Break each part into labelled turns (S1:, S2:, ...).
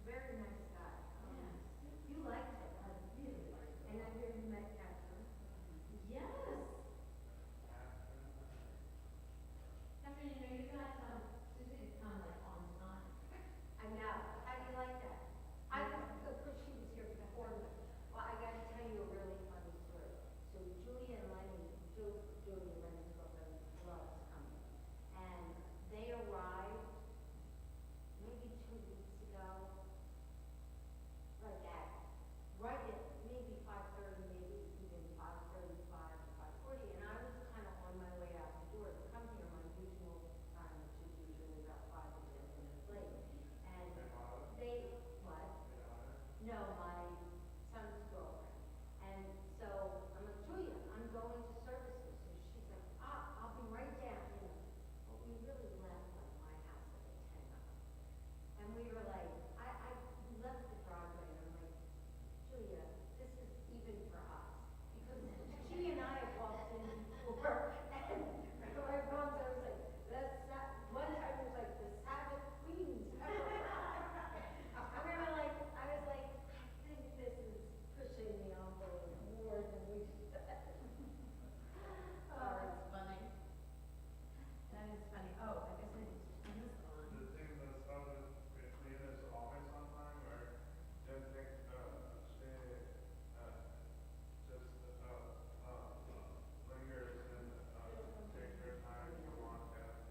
S1: Very nice guy. You liked him. I really liked him. And I hear you met Catherine. Yes. Catherine, you know, you guys, Susie is kind of like on time. I know. How do you like that? I, of course, she was here before me. Well, I got to tell you a really funny story. So Julia and Lenny, Julia and Lenny's brother loves coming. And they arrived maybe 2 weeks ago, like at, right at maybe 5:30, maybe even 5:35 or 5:40. And I was kind of on my way out the door to come here, my usual time, which is usually about 5 or 10 minutes late. And they, what? No, my son's girlfriend. And so I'm like, Julia, I'm going to services. So she's like, I'll be right down, you know. But we really left like my house at 10 o'clock. And we were like, we left the driveway and I'm like, Julia, this is even for us. Because she and I have walked in before. And my mom was like, one time it was like the Sabbath Queens. And we were like, I was like, I think this is pushing the envelope more than we should.
S2: Oh, that's funny. That is funny. Oh, I guess I need to turn this on.
S3: The thing that's probably between is always on time, or just think, she, just, lingers and, takes her time to walk out.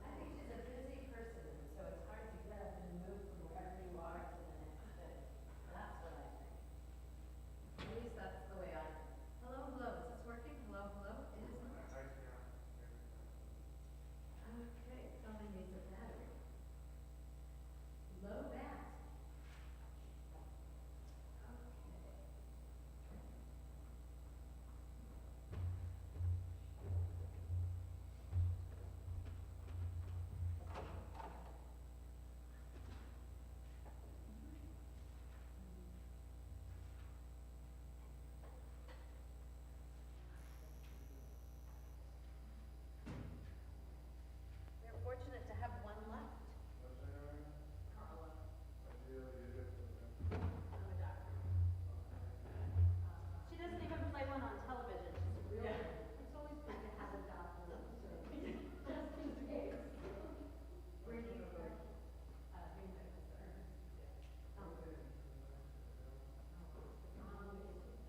S2: I think she's a busy person, so it's hard to get up and move from wherever you are to the next thing. That's what I think. At least that's the way I think. Hello, hello. Is this working? Hello, hello. It is not.
S3: I can't.
S2: Okay, probably needs a battery. Low bat. Okay. We're fortunate to have one left.
S3: What's her name?
S2: Carla.
S3: Ideally, you get something.
S2: I'm a doctor. She doesn't even play one on television. She's a real.
S1: It's always good to have a doctor. Just in case. Where do you work?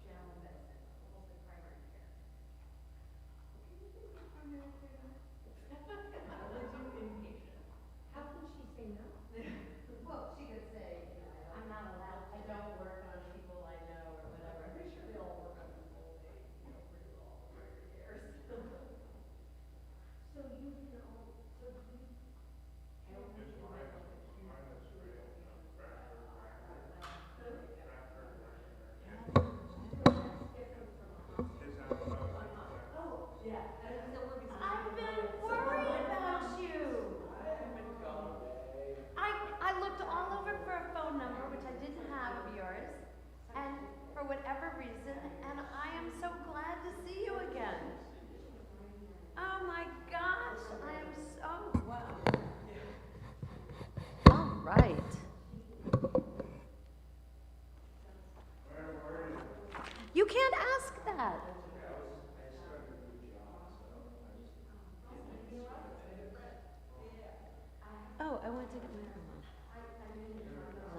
S2: General medicine, mostly primary care. I would do inpatient.
S1: How can she say no?
S2: Well, she could say, you know,
S1: I'm not allowed
S2: I don't work on people I know or whatever. I'm pretty sure they all work on people they, pretty well over your years.
S1: So you can all, so you.
S3: It's mine is real. Bradford, His
S1: Oh, yeah. So we're gonna.
S2: I've been worried about you. I looked all over for a phone number, which I didn't have of yours, and for whatever reason, and I am so glad to see you again. Oh my gosh, I am so, wow. All right.
S3: Where were you?
S2: You can't ask that. Oh, I want to get my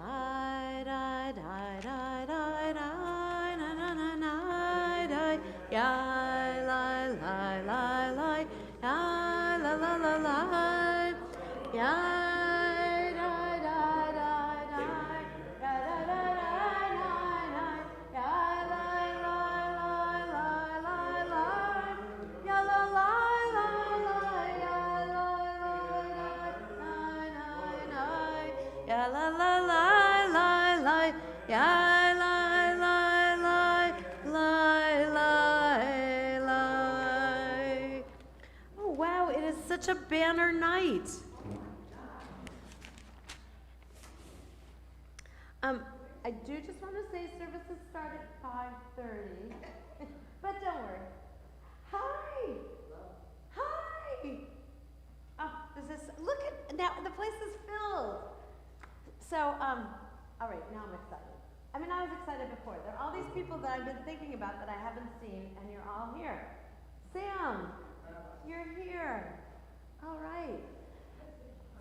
S2: lie, die, die, die, die, die, na, na, na, na, die, yeah, lie, lie, lie, lie, yeah, la, la, la, la, yeah. La la la la la la, ya la la la la la la. Oh wow, it is such a banner night. I do just want to say services start at 5:30, but don't worry. Hi. Hi. Oh, look at now the place is filled. So, all right, now I'm excited. I mean, I was excited before. There are all these people that I've been thinking about that I haven't seen, and you're all here. Sam, you're here. All right.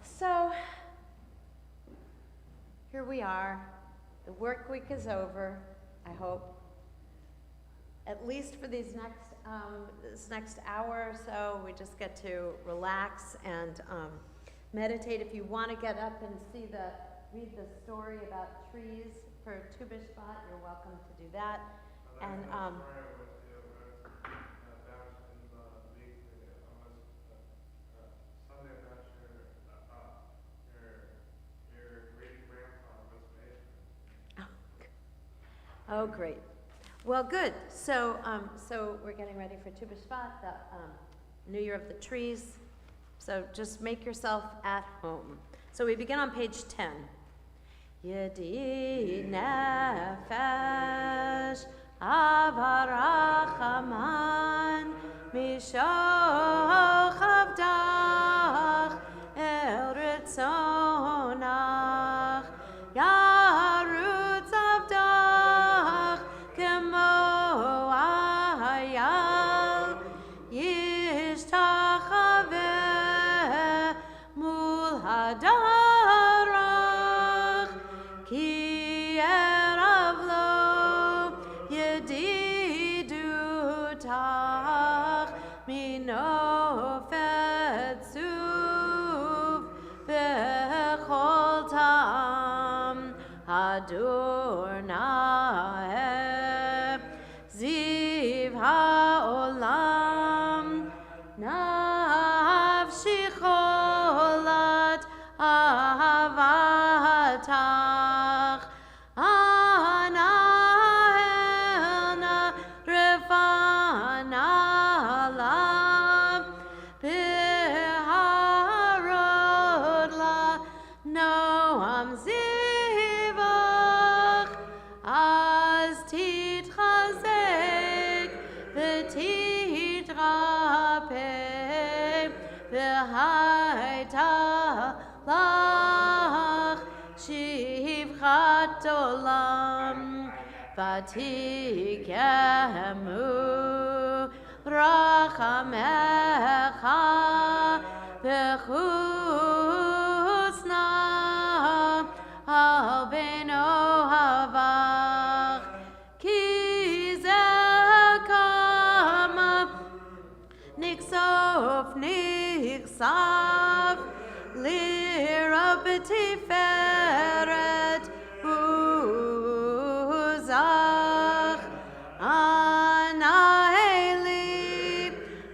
S2: So, here we are. The work week is over, I hope. At least for this next hour or so, we just get to relax and meditate. If you want to get up and read the story about trees for Tu B'Shvat, you're welcome to do that. And oh, great. Well, good. So, so we're getting ready for Tu B'Shvat, the New Year of the Trees. So just make yourself at home. So we begin on page 10. Yedi nefesh avarachaman mishoch avdach el ritzonach yarutz avdach kemo ayal yishtachaveh mul hadarach ki erav lo yedidutach minofet suv bechol tam hadur naeh ziv haolam nafshi cholat ahavatach anahelna refana lam biharod la noam zivach az titchazek v'titrapeh v'haita lach shivchat olam vatikemu rachamecha v'chutzna al beno havach ki zeh kama niksof niksaf lira b'tiferet uzach anaheli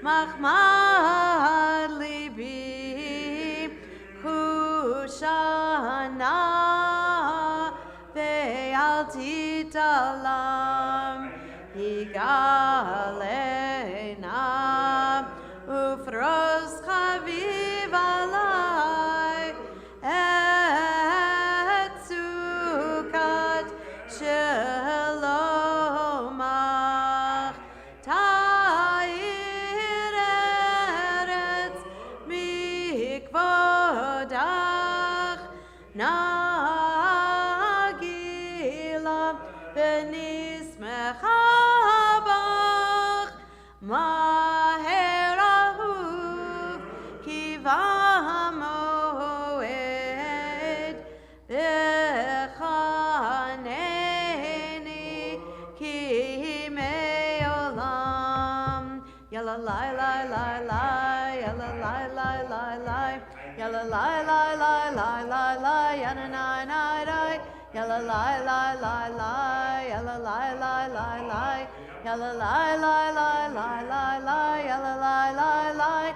S2: machmad libi kushana ve'al titalam higalena ufros chaviv alai et sukat shalomach ta'ir eretz mikvodach nagila v'nismecha bach maher ahuv kivamoed v'chaneni ki me'olam yalla lai lai lai lai yalla lai lai lai lai yalla lai lai lai lai lai lai yana nai nai nai yalla lai lai lai lai yalla lai lai lai lai yalla lai lai lai lai lai lai yalla lai lai lai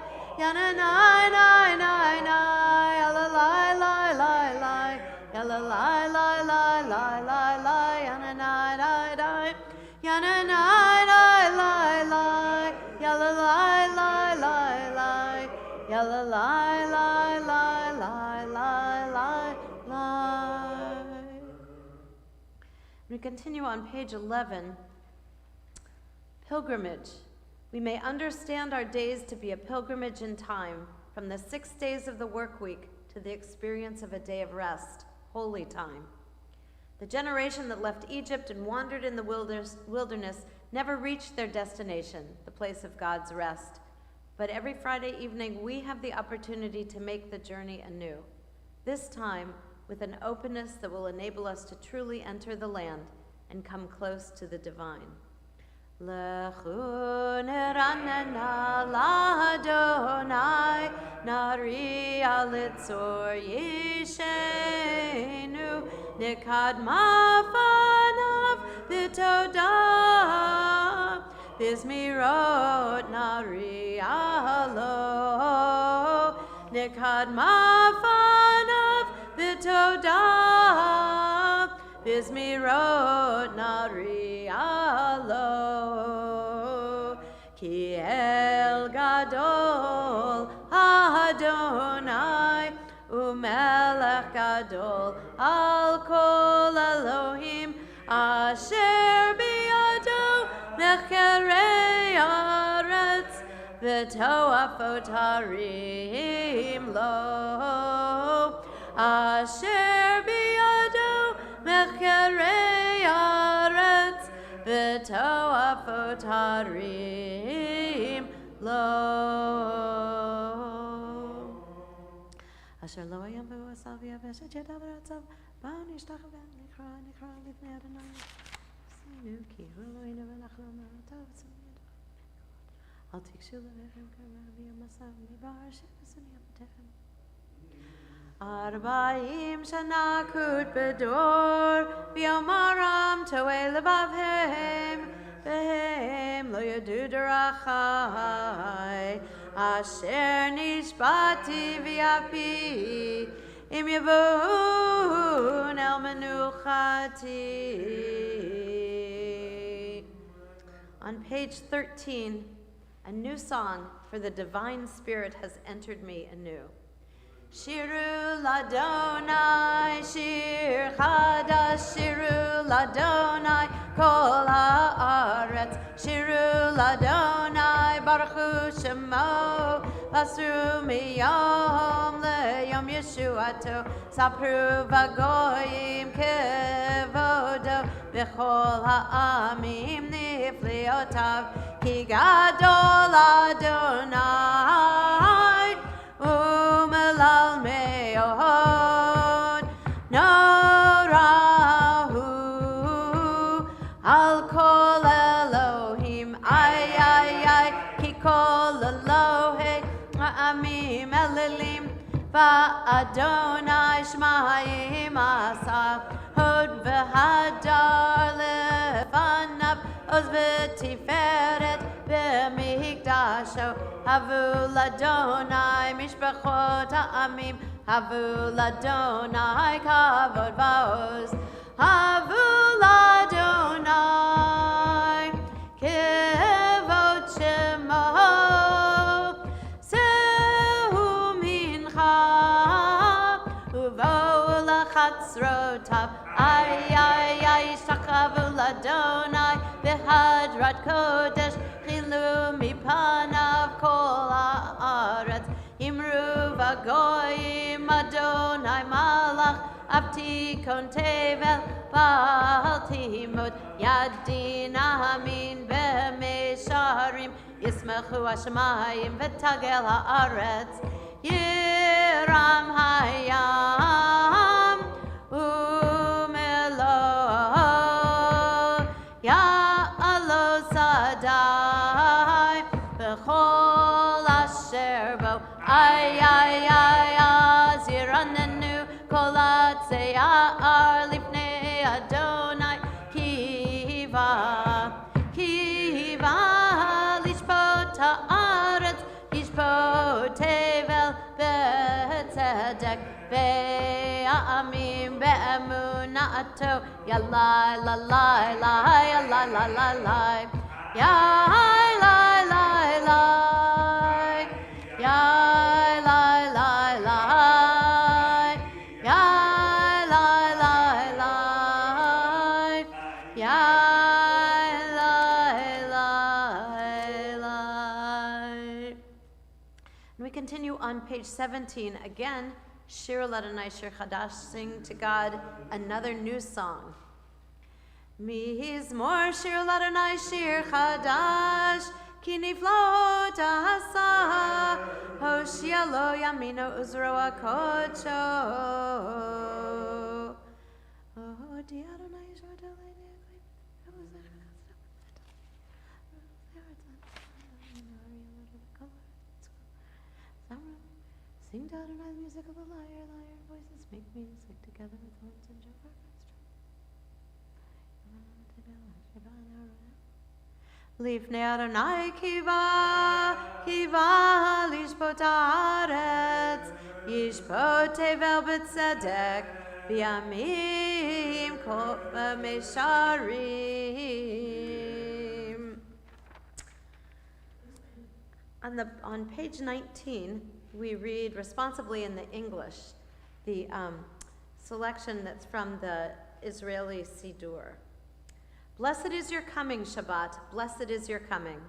S2: yana nai nai nai nai yalla lai lai lai lai yalla lai lai lai lai lai lai yana nai nai nai yana nai nai lai lai yalla lai lai lai lai yalla lai lai lai lai lai lai lai. We continue on page 11. Pilgrimage. We may understand our days to be a pilgrimage in time, from the 6 days of the work week to the experience of a day of rest.
S4: holy time. The generation that left Egypt and wandered in the wilderness never reached their destination, the place of God's rest. But every Friday evening, we have the opportunity to make the journey anew, this time with an openness that will enable us to truly enter the land and come close to the divine. Lechu neranena l'Adonai, nari'a litzor yishenu, nikadma fanav v'todah, v'zmirot nari'a lo, nikadma fanav v'todah, v'zmirot nari'a lo. Ki el gadol Adonai umelech gadol al kol Elohim asher biyado mecharei haaretz v'toafot harim lo asher biyado mecharei haaretz v'toafot harim lo. Asher lo hayam v'asal v'yavesh et yadav v'ratzav ba'u nishtach v'nikra lifnei Adonai sinu ki hu Eloheinu v'nachnu ma'atav al tikshu levechem k'mah v'yamasav mibar she'esuni avotechem Arba'im shana kut bedor v'yomaram to'ei lebavhem v'hem lo yadu derachai asher nishbati v'yapi im yavun el menuchati. On page 13, a new song for the divine spirit has entered me anew. Shiru ladonai, shir chadash, shiru ladonai, kol haaretz, shiru ladonai, baruch shemo, basru miyom leyom yeshuato, sapru vagoyim kevodo, v'chol ha'amim nifliotav, ki gadol Adonai, umelal me'od, norahu, al kol Elohim, ay, ki kol Elohe, ha'amim elelim, va'adonai shmayim asa, hod v'hadar lefanav, oz v'tiferet, v'mikdasho, havu ladonai mishpachot ha'amim, havu ladonai kavod va'oz, havu ladonai kevod shemo, sehu mincha uvo lachatzrotav, ay, shakavu ladonai v'hadrat kodesh, chilu mipanav kol haaretz, imru vagoyim Adonai malach, avtikon tevel ba'al timot, yadin amin b'mesharim, yismechu hashemayim v'tagel haaretz, yiram hayam umelo ya'alo sadai v'chol asher bo, ay, ziranenu kol atzeyar lifnei Adonai, kiva lishpot haaretz, lishpot tevel b'tzedek, ve'amim be'emunato, yalai lalai lai, yalai lalai lai, yai lai lai lai, yai lai lai lai, yai lai lai lai, yai lai lai lai. And we continue on page 17 again. Shir Ladonai Shir Chadash, sing to God another new song. Mizmor Shir Ladonai Shir Chadash, Ki niflo ta'asa, Hoshia lo yamino uzro akocho. Oh, di Adonai Yisrael Eloheinu. Sing to Adonai the music of the lyre, lyre voices make music together with horns and shofar. Lifnei Adonai kiva, kiva lishpot haaretz, yishpot tevel b'tzedek, b'yamim kol b'mesharim. On page 19, we read responsibly in the English the selection that's from the Israeli Siddur. Blessed is your coming, Shabbat. Blessed is your coming.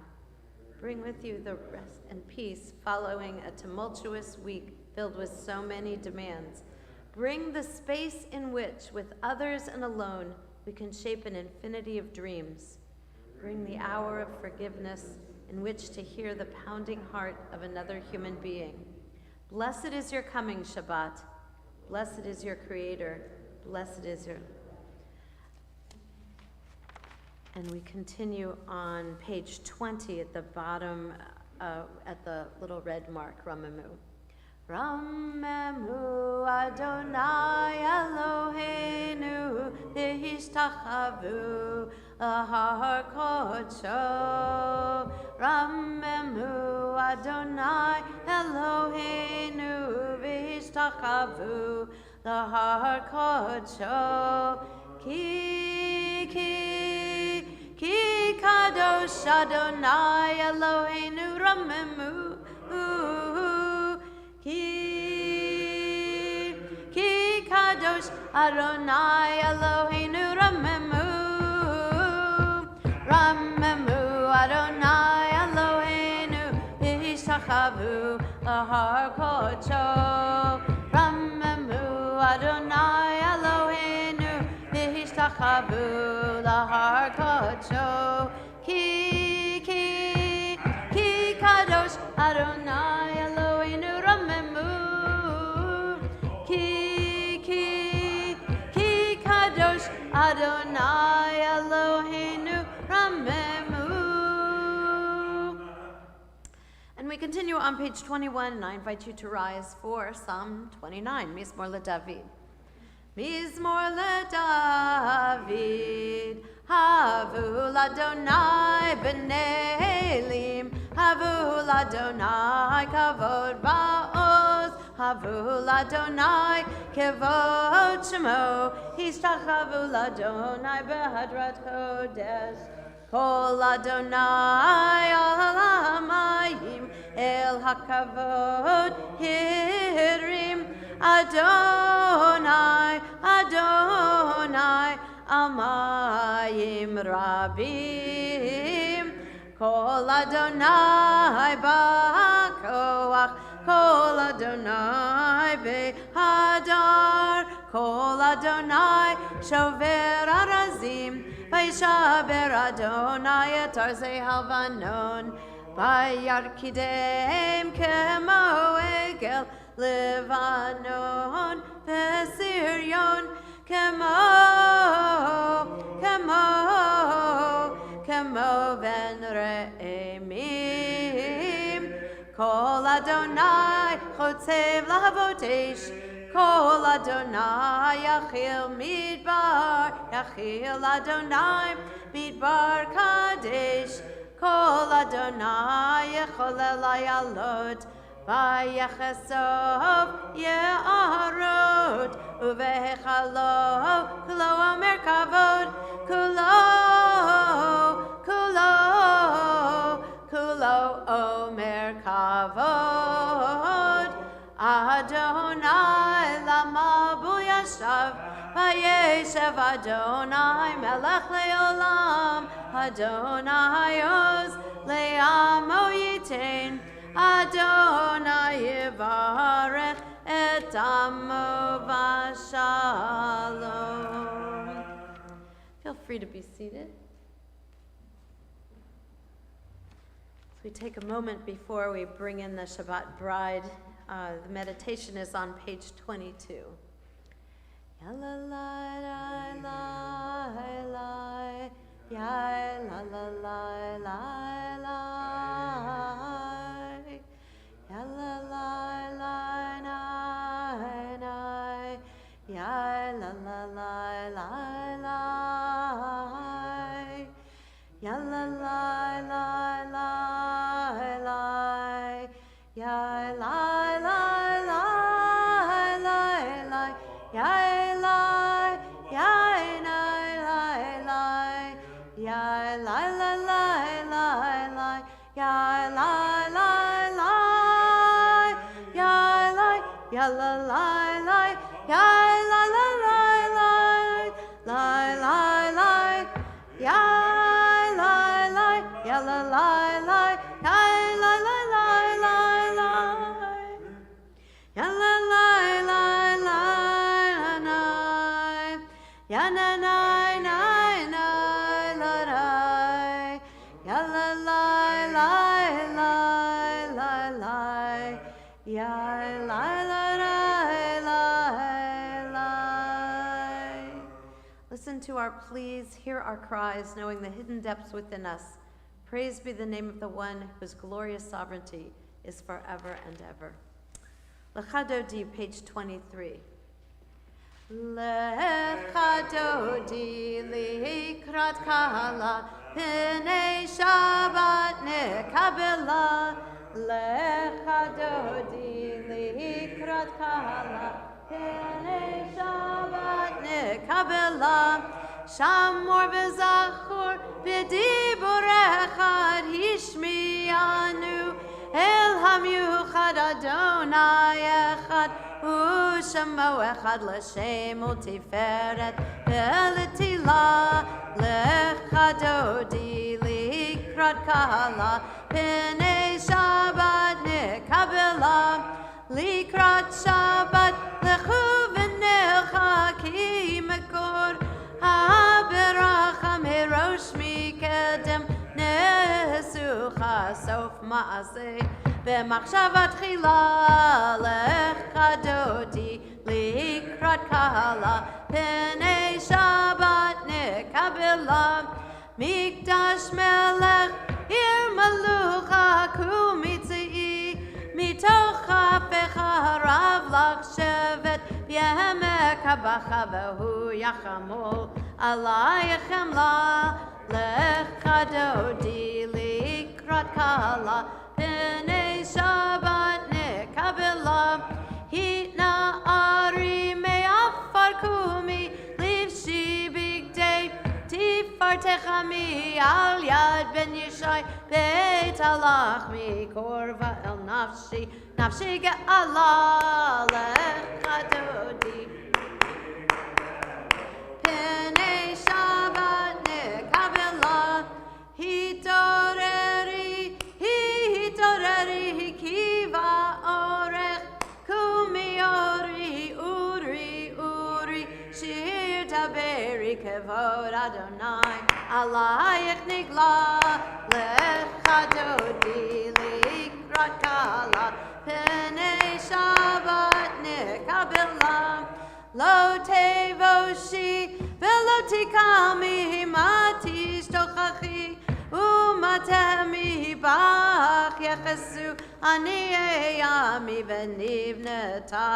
S4: Bring with you the rest and peace following a tumultuous week filled with so many demands. Bring the space in which, with others and alone, we can shape an infinity of dreams. Bring the hour of forgiveness in which to hear the pounding heart of another human being. Blessed is your coming, Shabbat. Blessed is your Creator. Blessed is your... And we continue on page 20 at the bottom, at the little red mark, Ramemu. Ramemu Adonai Eloheinu v'hishtachavu lahar kodsho. Ramemu Adonai Eloheinu v'hishtachavu lahar kodsho. Ki kadosh Adonai Eloheinu Ramemu. Ki kadosh Adonai Eloheinu Ramemu. Ramemu Adonai Eloheinu v'hishtachavu lahar kodsho. Ramemu Adonai Eloheinu v'hishtachavu lahar kodsho. Ki kadosh Adonai Eloheinu Ramemu. Ki kadosh Adonai Eloheinu Ramemu. And we continue on page 21, and I invite you to rise for Psalm 29, Mizmor LeDavid. Mizmor LeDavid, Havu l'Adonai b'nei Elim, Havu l'Adonai kavod ba'oz, Havu l'Adonai kavod shemo, Hishtachavu l'Adonai b'hadrat kodesh. Kol Adonai al hamayim, el hakavod hirim, Adonai, Adonai, amayim rabim. Kol Adonai ba'koach, Kol Adonai behadar, Kol Adonai shover arazim, Vaishaber Adonai et arzei halvanon, Vayarkidem kemo egel Levanon Pesirion kemo ben re'emim. Kol Adonai chotzev lahavotesh, Kol Adonai yachil midbar, yachil Adonai midbar kadesh, Kol Adonai yecholel ayalot, Vayachesov ye'arot, uvehechalo kulo omer kavod, kulo omer kavod. Adonai lama bu yashav, vayeshev Adonai melech leolam, Adonai oz le'amo yitein, Adonai yivarech et amo v'shalom. Feel free to be seated. As we take a moment before we bring in the Shabbat bride, the meditation is on page 22. Ya la la la la la, ya la la la la la, ya la la la la la, ya la la la la la, ya la la la la la, ya la la la la la, ya la ya la la la, ya la la la la la, ya la la la, ya la ya la la la, ya la la la la, la la la, ya la la ya la la la, ya la la la la la, ya la la la la la, ya na na na na la la, ya la la la la la la, ya la la la la la. Listen to our pleas, hear our cries, knowing the hidden depths within us. Praise be the name of the one whose glorious sovereignty is forever and ever. Lecha Dodi, page 23. Lecha Dodi likrat kala, P'nei Shabbat nekabela. Lecha Dodi likrat kala, P'nei Shabbat nekabela. Shamor v'zachor b'dibur echad hishmianu, El hamiuchad Adonai echad, U'shemo echad l'shem u'tiferet ve'letila. Lecha Dodi likrat kala, P'nei Shabbat nekabela. Likrat Shabbat lechu v'nechakim mekor, Ha'beracha merosh mikedem, Nesucha sof ma'aseh, B'machshavat chila. Lecha Dodi likrat kala, P'nei Shabbat nekabela. Mikdash melech ir malucha kumitzei, Mitoch ha'pecha harav lach shevet, B'yemek habacha v'hu yachamol alayechem la. Lecha Dodi likrat kala, P'nei Shabbat nekabela. Hitna ari me'afar kumi, livshi bigdei, Tifartechami al yad ben Yishai, Beit alach mi korva el nafshi, Nafshi ge'ala. Lecha Dodi P'nei Shabbat nekabela. Hitoreri kiva orech, Kumi ori uri, Shir taberi kevod Adonai, Alayech nigla. Lecha Dodi likrat kala, P'nei Shabbat nekabela. Lo tevoshi velo tikami, Matish tochachi umatemi bach yechesu, Ani eyami v'nivneta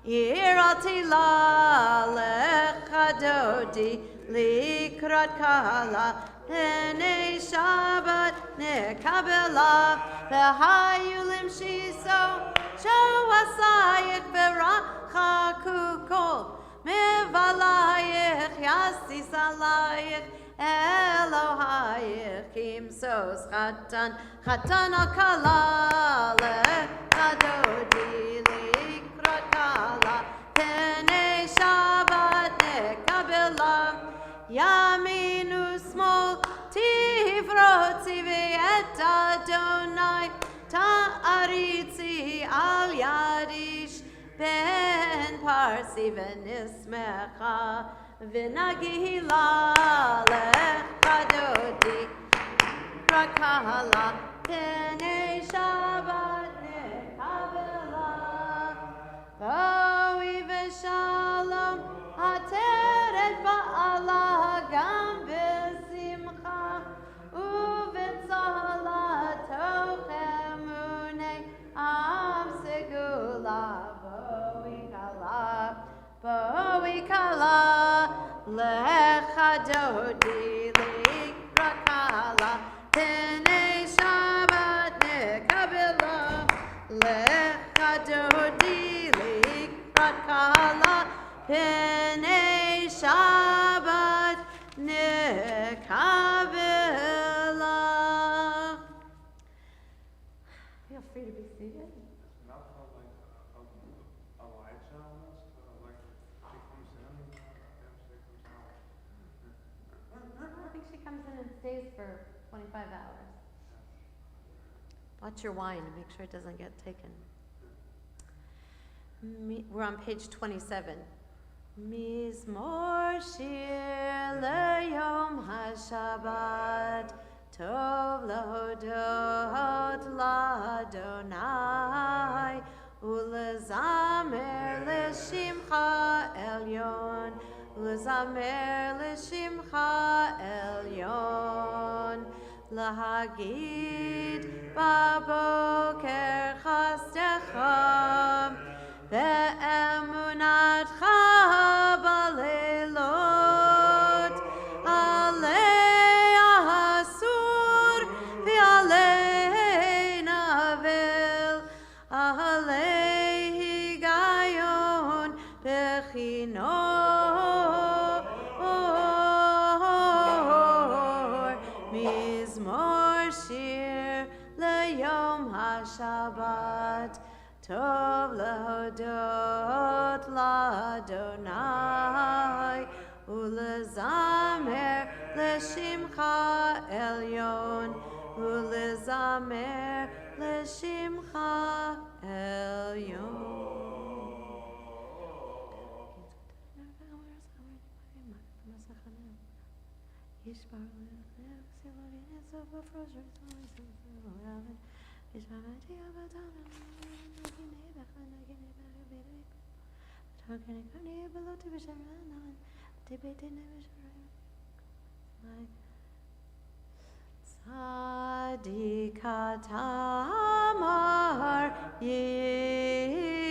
S4: irati la. Lecha Dodi likrat kala, P'nei Shabbat nekabela. V'hayulim shiso shoasayich v'racha kukol, Mevalayich yasis alayich Elohayich kimsos chatan al kala. Lecha Dodi likrat kala, P'nei Shabbat nekabela. Yaminu smol tifrotzi v'et Adonai, Ta'aritzi al yadish, parsi v'nismecha v'nagila lecha dodi rakala p'nei Shabbat nekabela Boi v'shalom ateret ba'ala gam b'simcha u'v'tzala tochemune am segula boi kala lecha dodi likrakala p'nei Shabbat nekabela lecha dodi likrakala p'nei Shabbat nekabela. Feel free to be seated.
S3: Not like Elijah almost, like she comes in and she comes out.
S4: I think she comes in and stays for 25 hours. Watch your wine and make sure it doesn't get taken. We're on page 27. Mizmor shir leyom haShabbat tov lehodot l'Adonai ulezamer l'shimcha elyon ulezamer l'shimcha elyon lahagid baboker chastecha ve'emunatcha balelot alei asur ve'alei navel alei higayon bechinor mizmor shir leyom haShabbat Tov lehodot l'Adonai ulezamer l'shimcha elyon ulezamer l'shimcha elyon. Tzadikat Tamar Yifrach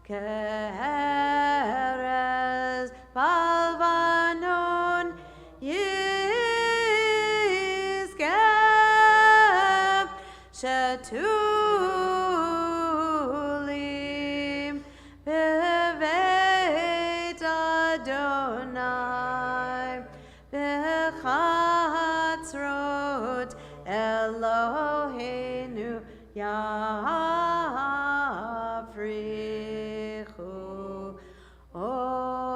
S4: Ke'erez Balvanon Yizgeh Shetulim Beveit Adonai Bechatzrot Eloheinu Yafrichu Ojenuvun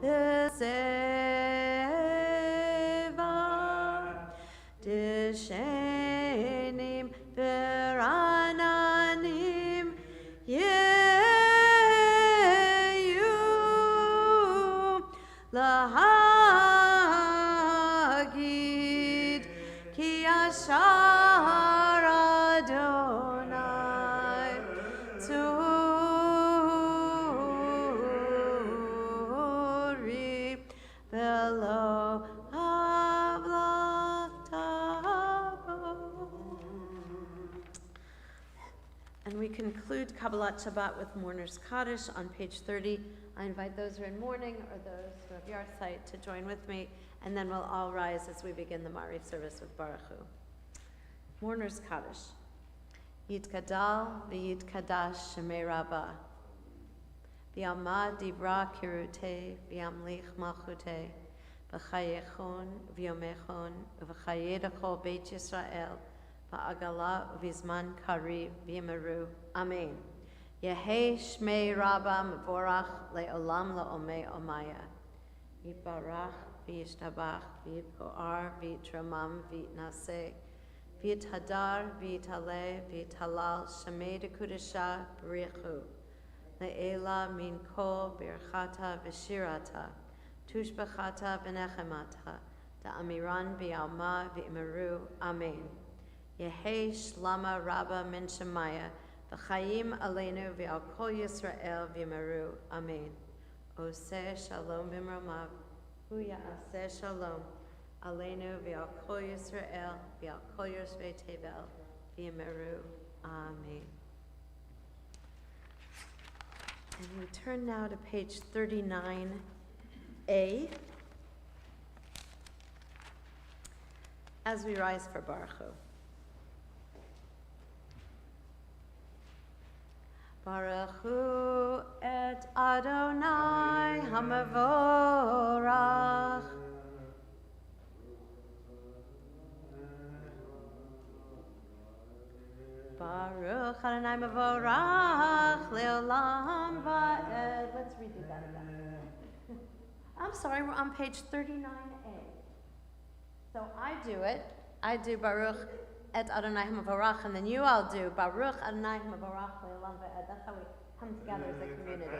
S4: B'seva Dishenim V'rananim Yeyu Lahagid Ki Yashar Adonai Tzuri Velo And we conclude Kabbalat Shabbat with Mourner's Kaddish on page 30. I invite those who are in mourning or those who have yard site to join with me, and then we'll all rise as we begin the Mari service with Baruch Hu. Mourner's Kaddish. Yitkadal v'yitkadash shemei Rabbah. V'yamad divra kirute v'yamlich malchute. V'chayechon v'yomechon v'chayedecho Beit Yisrael. V'agala v'zman kari v'yimeru. Amen. Yehei shmei Rabbah mevorach le'olam la'omei omaya. Yitbarach v'yishtabach v'yitgoar v'yitramam v'yitnaseh. V'yitadar, v'yitaleh, v'yitalal, Shemei dekudesha, b'richu. Le'ela min kol birchata v'shirata, tushbachata v'nechemata, da'amiran b'yalma v'imeru, amen. Yehei shlama rabba min shemaya, v'chayim aleinu v'al kol Yisrael v'yimeru, amen. Oseh shalom b'mromav, hu ya'aseh shalom, aleinu v'al kol Yisrael v'al kol yoshvei tevel v'yimeru, amen. And we turn now to page 39A as we rise for Baruch Hu. Baruch Hu et Adonai Hamavorach. Baruch Adonai Mavorach Leolam Va'ed. Let's redo that again. I'm sorry, we're on page 39A. So I do it. I do Baruch et Adonai Mavorach, and then you all do Baruch Adonai Mavorach Leolam Va'ed. That's how we come together as a community.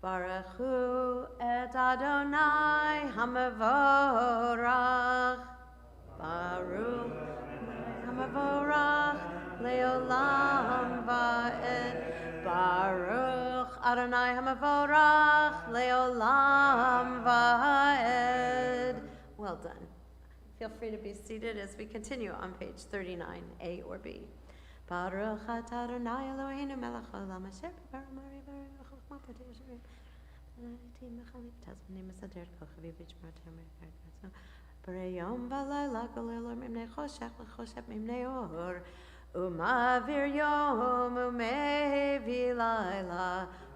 S4: Baruch Hu et Adonai Hamavorach. Baruch Hamavorach Leolam Va'ed. Baruch Adonai Hamavorach Leolam Va'ed. Well done. Feel free to be seated as we continue on page 39, A or B. Baruch atah Adonai Eloheinu melech haolam asher b'barach ma'ariv v'arich v'chokhmah b'dei yesharim v'na'iti mechalip tazmanim mesader kochavi v'shmartem v'yardaso b'rei yom v'layla golel or mimnei choshech v'choshech mimnei or umavir yom umevi layla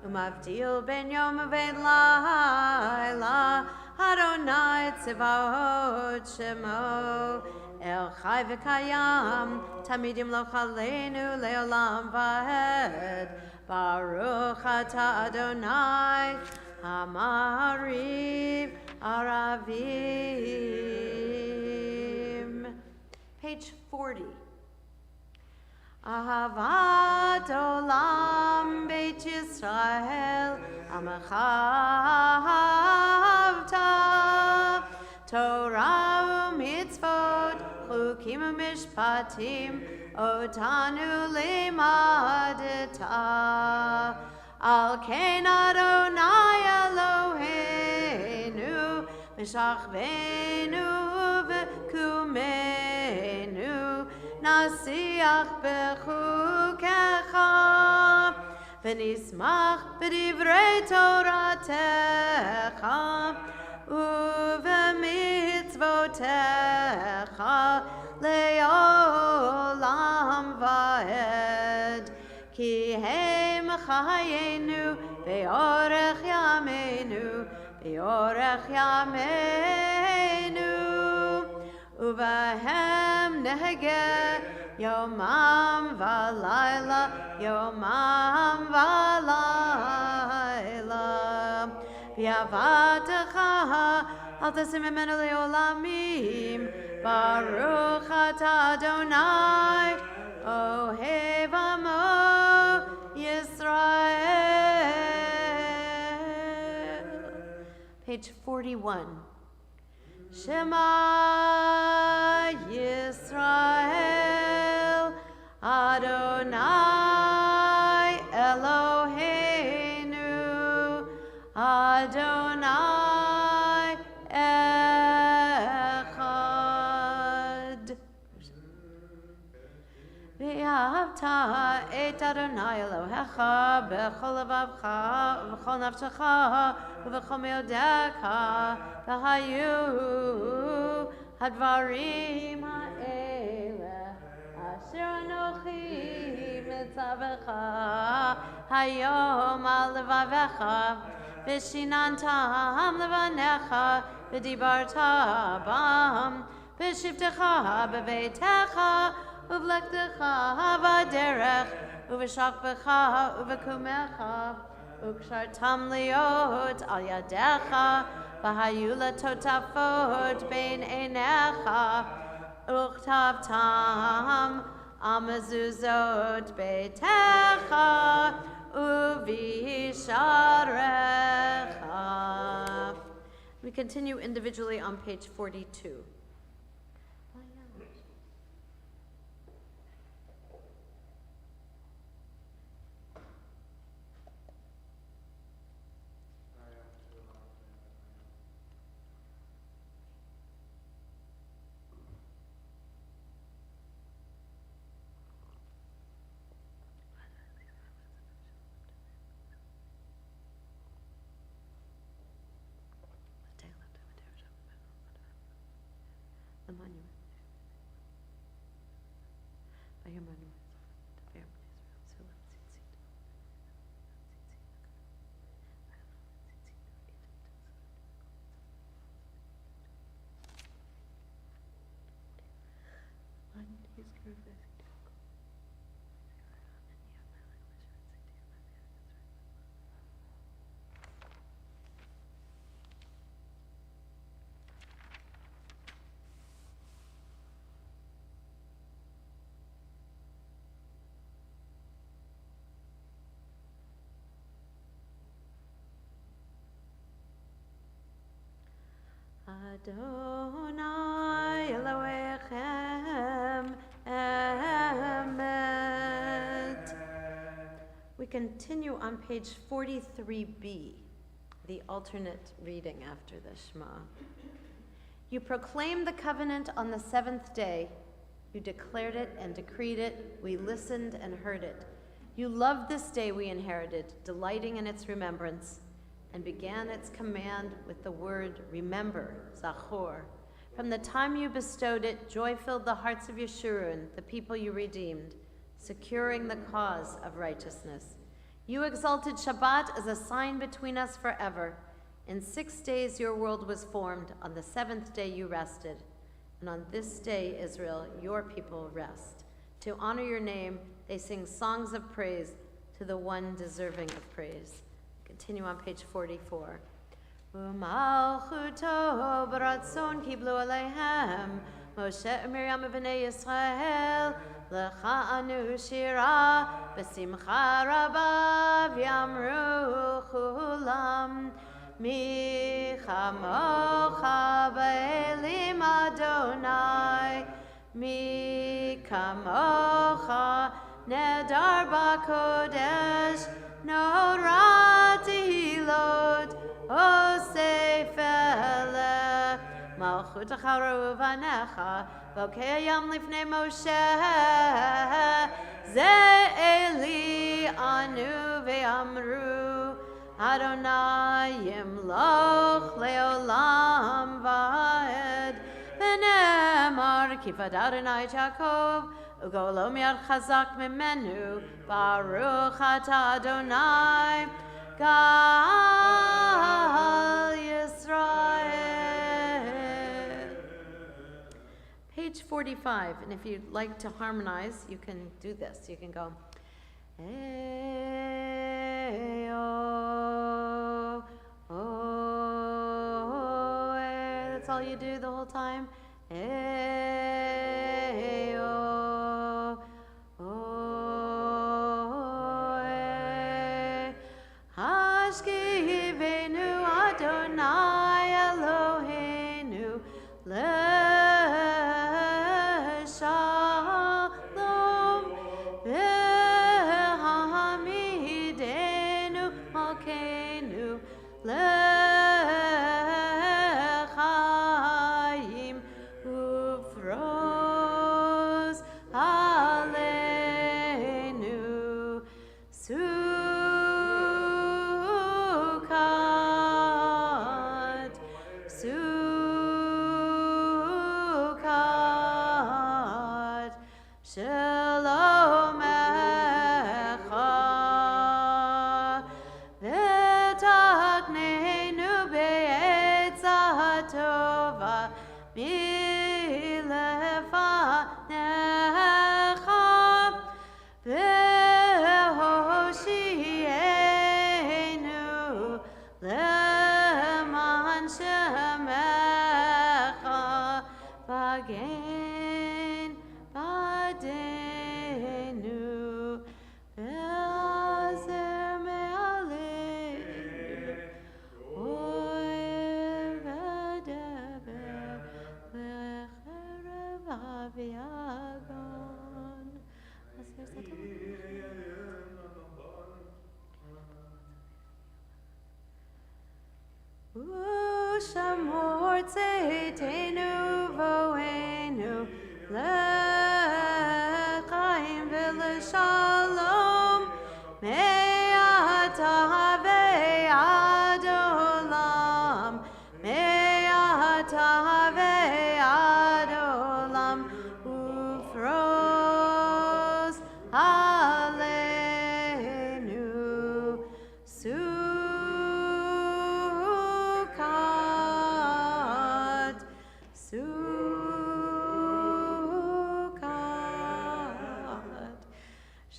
S4: umavdil ben yom uvein layla Adonai tziva'ot shemo El Chai v'Kayam, Tamidim lo chaleinu leolam va'ed. Baruch atah Adonai, Hamariv Aravim. Page 40. Ahavat olam Beit Yisrael, Amachavta, Torah u'mitzvot, Chukim u'mishpatim, Otanu limadeta. Al kein Adonai Eloheinu, Meshachvenu v'kumenu, Nasiach bechukecha, V'nismach b'divrei Toratecha, Uv'mitzvotecha le'olam va'ed. Ki hem chayenu ve'orech yameinu, ve'orech yameinu. Uvahem nehege yomam v'layla, yomam v'layla. V'yavatecha al tasim imenu le'olamim. Baruch atah Adonai, ohev amo Yisrael. Page 41. Shema Yisrael, Adonai Eloheinu, Adonai Echad. V'ahavta et Adonai Elohecha b'chol levavcha v'chol nafshecha v'chol meodecha v'hayu hadvarim ha'ele asher anochi mitzavecha hayom al levavecha v'shinantam levanecha v'dibarta bam v'shivtecha b'veitecha Uvlektecha v'derech, uveshachbecha, uvekumecha, ukshartam liot al yadecha, v'hayu totafot bein einecha, uktavtam amazuzot beitecha, uvisharecha. We continue individually on page 42. The monument. By your monument. Adonai Elohechem Emet. We continue on page 43b, the alternate reading after the Shema. You proclaimed the covenant on the seventh day. You declared it and decreed it. We listened and heard it. You loved this day we inherited, delighting in its remembrance, and began its command with the word remember, Zachor. From the time you bestowed it, joy filled the hearts of Yeshurun, the people you redeemed, securing the cause of righteousness. You exalted Shabbat as a sign between us forever. In 6 days your world was formed. On the seventh day you rested. And on this day, Israel, your people rest. To honor your name, they sing songs of praise to the one deserving of praise. Continue on page 44. U'malchuto b'ratzon kiblu aleihem Moshe u'Miriam v'nei Yisrael lecha anu shira b'simcha rabba v'yamru chulam mi chamocha b'elim Adonai mi kamocha nedar b'kodesh Norati Lod Osefele Malchut Charu Vanecha Vokei Yam Lifnei Moshe Ze Eli Anu Ve'amru Adonai Yimloch Leolam Vaed V'nemar Kifad Adonai Jacob Ugolom Yad Chazak Mimenu Baruch Ata Adonai Gal Yisrael. Page 45, and if you'd like to harmonize, you can do this. You can go Eyo, oh, that's all you do the whole time. Eyo, oh, Hashkivenu Adonai Eloheinu leShalom v'hamidenu Malkeinu leChaim ufroz aleinu Sukkot, Sukkot, Shalom Echa, v'taknenu be'etza tova milefanecha, again, Badenu, Be'azer Me'aleinu, Oir V'Deber, V'Cherev Aviagon. Aser Satan. Shamor Tzeitenu Voenu L'chaim V'Shalom Me'ata Ve'ad Olam Me'ata Ve'ad Olam Ufros Aleinu Sukkot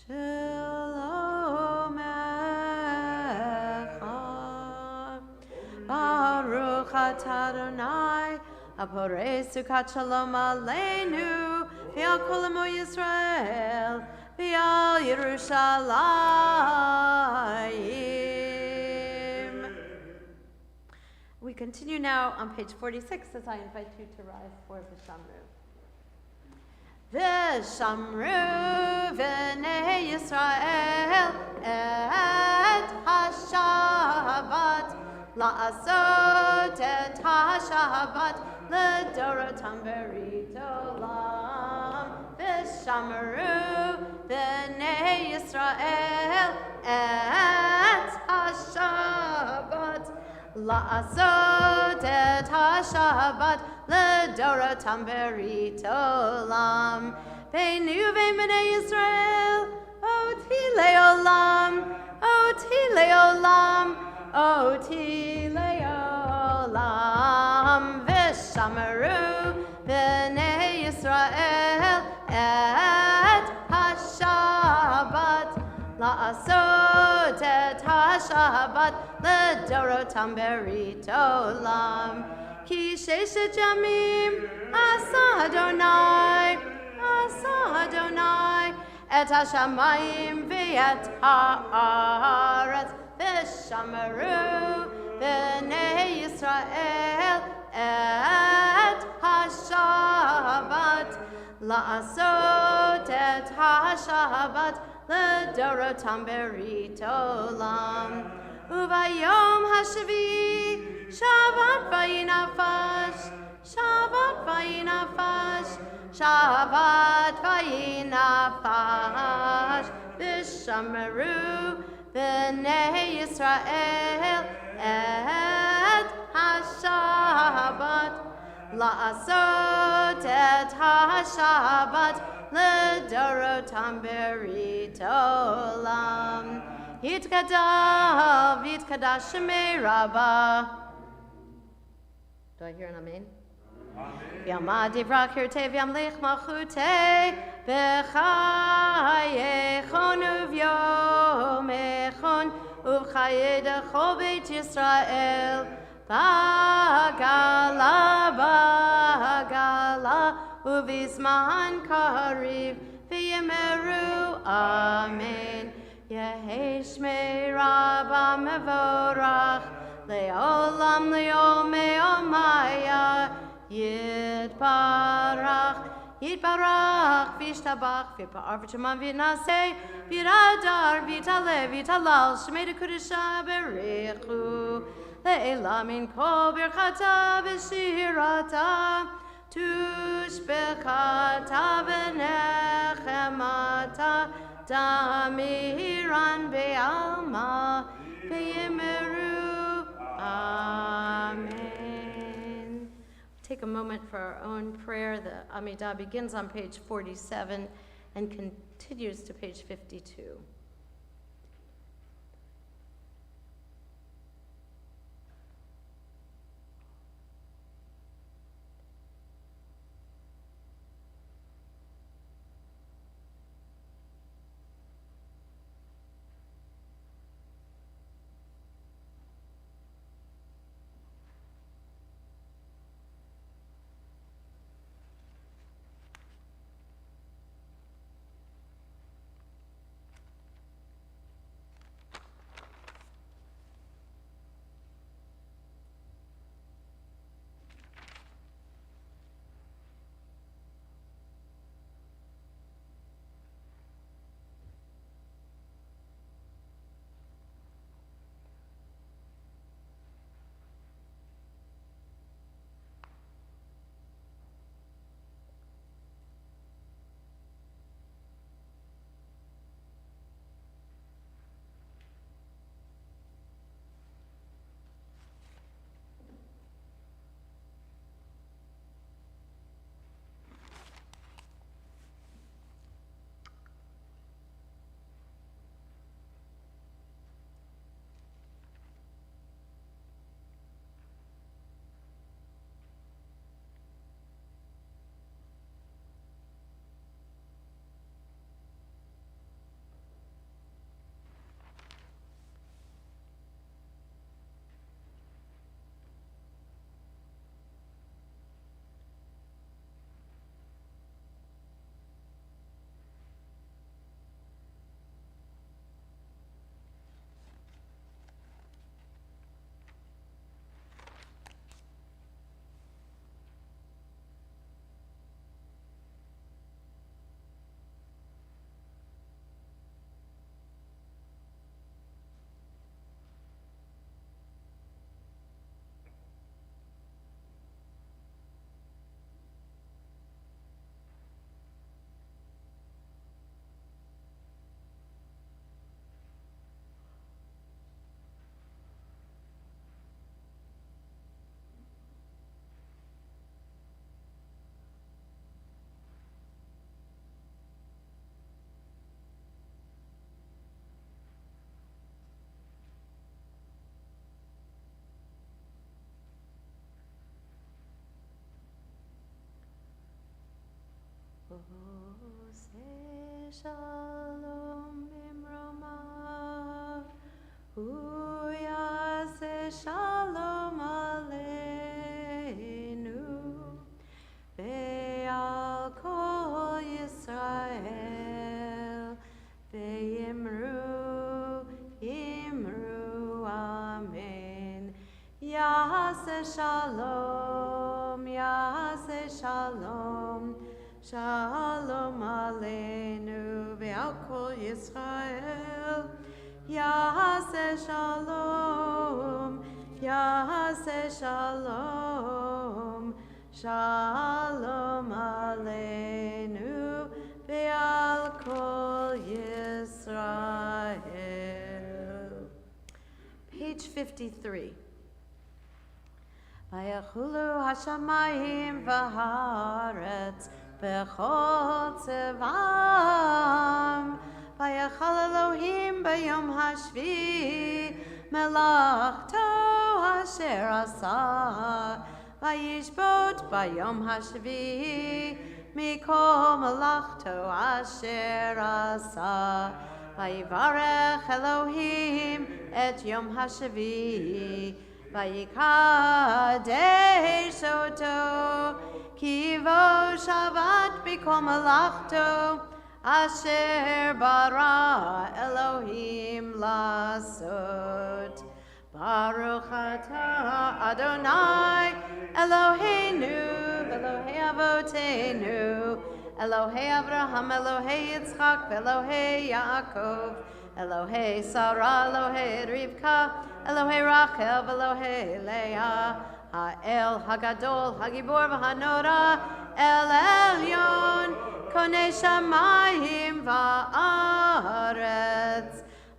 S4: Shalom Echad Baruch atah Adonai Aporei Sukkot Shalom Aleinu V'al kol amo Yisrael V'al Yerushalayim. We continue now on page 46 as I invite you to rise for the Shamru. V'shamru v'nei Yisrael et ha-Shabbat la'asot et ha-Shabbat l'dorotam berit olam. V'shamru v'nei Yisrael et ha-Shabbat la'asot et ha-Shabbat l'dorotam berit olam. Beinu uvein b'nei Yisrael oti le'olam, oti le'olam, oti le'olam. V'shamru b'nei Yisrael et ha-Shabbat la'asot et ha-Shabbat l'dorotam berit olam. Ki sheshet yamim asa Adonai, asa Adonai et hashamayim v'et haaretz. V'shamru b'nei Yisrael et ha-Shabbat la'asot et ha-Shabbat l'dorotam berit olam. Uvayom hashvi Shabbat vayinafash, Shabbat vayinafash, Shabbat vayinafash. V'shamru b'nei Yisrael et ha-Shabbat la'asot et ha-Shabbat l'dorotam berit olam. Yitkadav, yitkadash shemei rabbah. Do I hear an amen? Yamad yivrak hirtei v'yamlich malchutei v'chayechon uvyomechon uv'chayei dechol beit Yisrael b'gala b'gala uv'izman kariv v'yemeru amen. Yehei shmei rabbah mevorach le'olam le'omei omaya yitbarach yitbarach v'yishtabach v'yipa'ar v'shaman v'yinaseh v'yiradar v'yitaleh v'yitalal shmei dekudesha berichu le'elam min kol birchata v'shirata tushbechata v'nechemata Damiran be'alma be'yemeru. Amen. Take a moment for our own prayer. The Amidah begins on page 47 and continues to page 52. Shalom bimromav, hu yaseh shalom aleinu, ve'al kol Yisrael, ve'imru, imru, amen. Yaseh shalom, yaseh shalom, shalom aleinu ve'al kol Yisrael. Yaseh shalom, yaseh shalom, shalom aleinu ve'al kol Yisrael. Page 53. Vayachulu hashamayim v'haaretz v'chol tzevam, vayachal Elohim b'yom hashvi melachto asher asa, vayishbot b'yom hashvi mikol melachto asher asa, vayivarech Elohim et yom hashvi vayikadesh oto, kivo Shabbat b'kol melachto asher bara Elohim lasot. Baruch atah Adonai Eloheinu v'Elohei avotenu, Elohei Avraham, Elohei Yitzchak, Elohei Yaakov, Elohei Sarah, Elohei Rivka, Elohei Rachel, Elohei Leah, Ha'el Hagadol, Hagibor v'Hanora, El Elyon, Konei Shamayim va'aretz,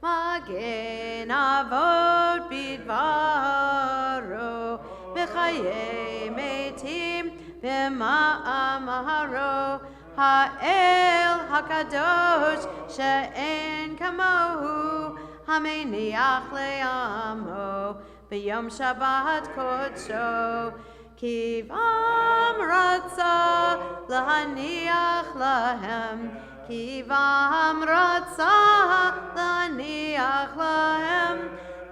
S4: Magen Avot bidvaro, V'chayei metim v'ma'amaro, Ha'el HaKadosh she'en kamohu, Hameniach le'amo b'yom Shabbat kodsho, Kivam ratza lahaniach lahem, Kivam ratza lahaniach lahem,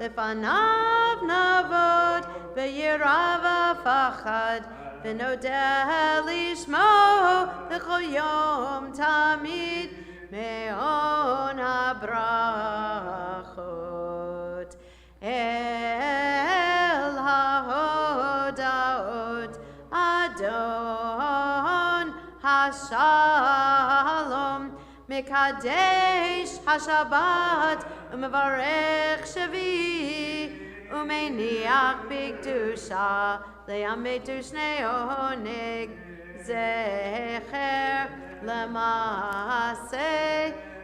S4: Lefanav navod v'yirav v'fachad, v'nodeh lishmo v'chol yom tamid me'on habrachot. El haodaot Adon hashalom, Mekadesh hashabat umevarech shavi, umeniach b'kedusha le'ametu shnei oneg, zecher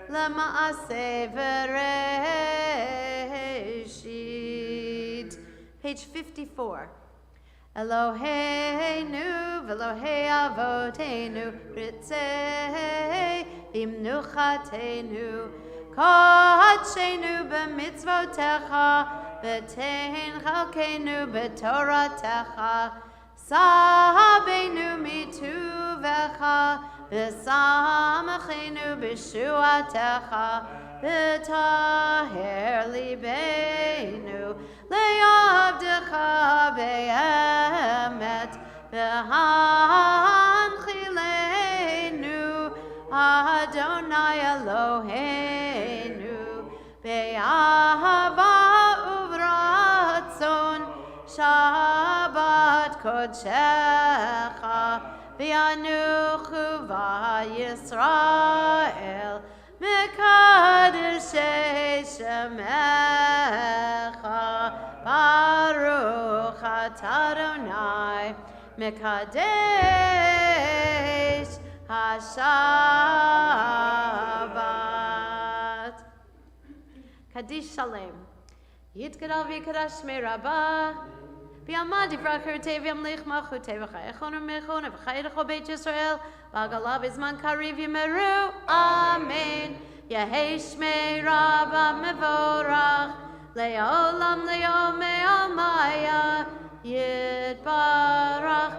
S4: Lema'aseh v'reshit. Page 54. Eloheinu v'Elohei avotenu, ritzei v'imnuchatenu, kodshenu b'mitzvotecha, v'tein chalkenu b'toratecha, sabenu mituvecha, v'samachenu b'shuatecha, v'taher libeinu le'avdecha be'emet, v'hanchilenu Adonai Eloheinu be'ahava uvratzon, Shabbat kodshecha v'yanuchu v'Yisrael mekadeshei shemecha, Baruch atah Adonai mekadesh hashabat. Kaddish Shalem. Yitgadal v'yikadash shmei Rabbah, v'yamad yivrach hirtei v'yamlich malchutei v'chayechon u'mechon v'chayedecho Beit Yisrael v'agalav izman kariv yimeru. Amen. Yehei shmei Rabbah mevorach le'olam le'omei almaya, Yitbarach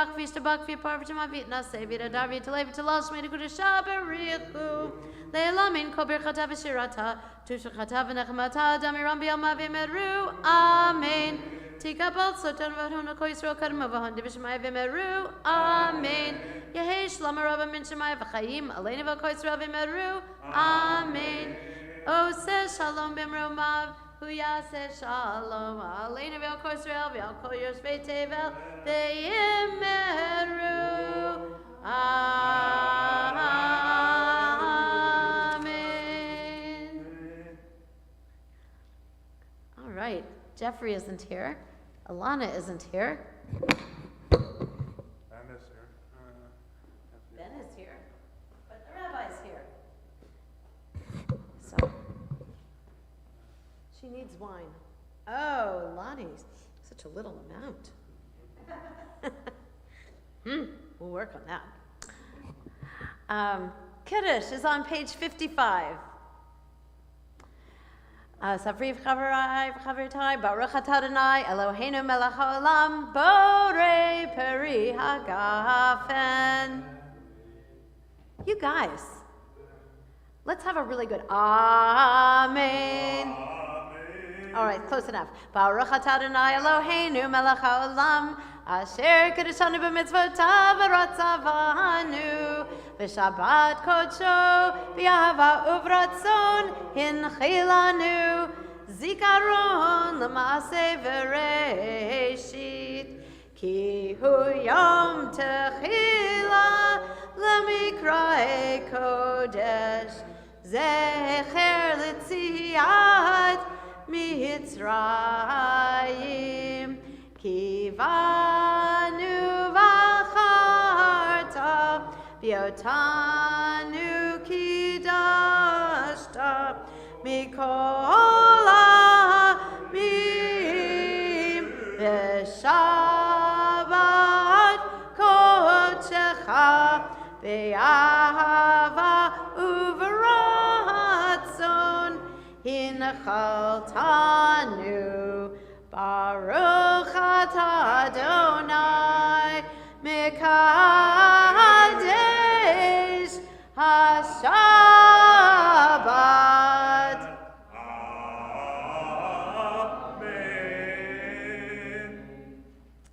S4: Yirach Vishtabak Viparvachama Vitnase Vidadar Vitalay Vitalal Shmei Kudasha Berichu Leilamin Kobir Chata Vishirata Tushachata Venechmata Damiram Bialma Vimeru Amen. Tikabal Sotan Vahuna Koisro Kadma Vahan Divishmai Vimeru Amen. Yehesh Lamarava Minshmai Vachayim Elena Vakoisro Vimeru Amen. O says Shalom Bimromav Huya says Shalom Elena Vakoisro Valkoyos Vetevel Veimeru Amen. All right, Jeffrey isn't here. Alana isn't here.
S3: Ben is here.
S4: Ben is here, but the rabbi's here. So, she needs wine. Oh, Lonnie's such a little amount. We'll work on that. Kiddush is on page 55. Safriv Chavarai, Chavirtai, Baruch Atah Adonai, Eloheinu melech haolam, Borei peri hagafen. You guys, let's have a really good Amen. All right, close enough. Baruch Atah Adonai, Eloheinu melech haolam, Asher kedeshanu b'mitzvotav v'ratzavanu v'shabbat kodsho v'yahava uvratzon hinchilanu zikaron l'maaseh v'reishit ki hu yom techila l'mikra'e kodesh zecher l'tziat mitzrayim Kivanu v'acharta v'yotanu kidashta mikol ha'amim v'shabbat kodshecha v'yahava uvratzon hinchaltanu Baruch Atah Adonai Mekadesh HaShabbat.
S3: Amen.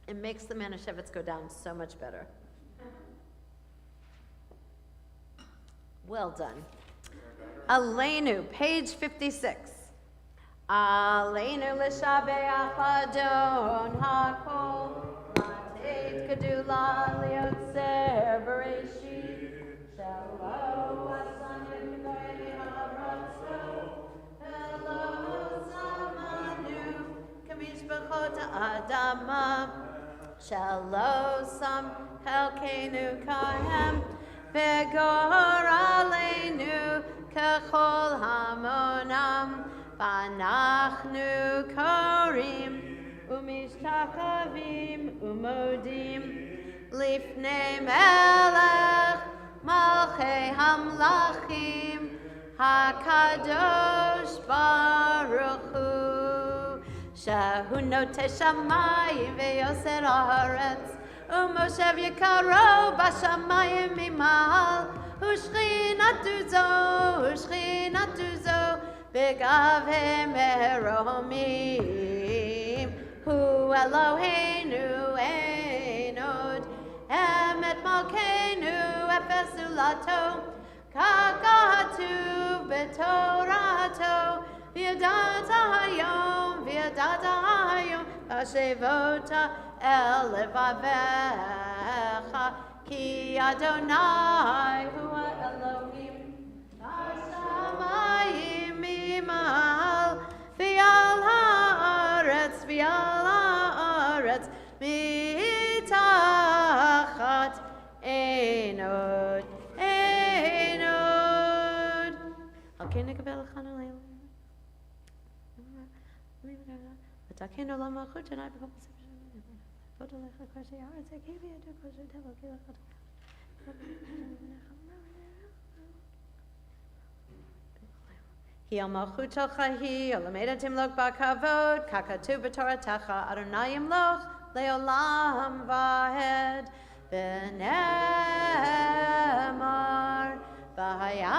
S4: It makes the Manischewitz go down so much better. Well done. Aleinu, page 56. Aleinu l'shabeach Adon hakol, Mateit kedula liotzer bereshit, Shelo asanim k'vayni ha'aratzo, Elo samanu k'mishpachot ha'adama, Shelo sam chelkeinu kahem, V'gor aleinu k'chol hamonam, Vanachnu korim umishtakavim umodim lifnei melech malchei hamlachim hakadosh baruch hu shehu notei shamayim veyoser haaretz umoshev yikaro bashamayim mimal ushchinatu zo B'gavim meromim Hu Eloheinu Einod Emet Malkeinu Efes Ulato Kakatuv B'Torato V'yadata hayom V'ashevota El Levavecha Ki Adonai Hu Elohim Hashamayim Mimal V'yal haaretz Mitachat Einod Okay, Nikabel Chana Leila V'takenu l'malchut Sh'nai b'kol V'odolech l'kvarshei haaretz Ekevi edu kosher tevel Kilachot Hi al malchutocha hi, olameda timloch bakavod, kakatu b'toratecha, Adonai yimloch leolam vahed, v'ne'emar, v'haya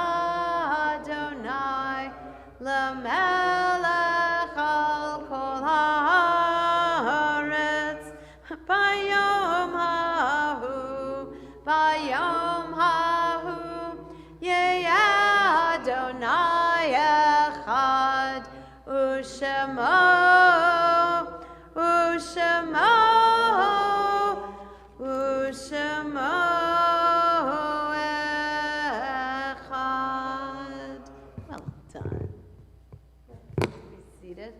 S4: Adonai, lemelech al kol haaretz, bayom hahu, Yeh Adonai echad, u'shemo echad. Well done. Be seated.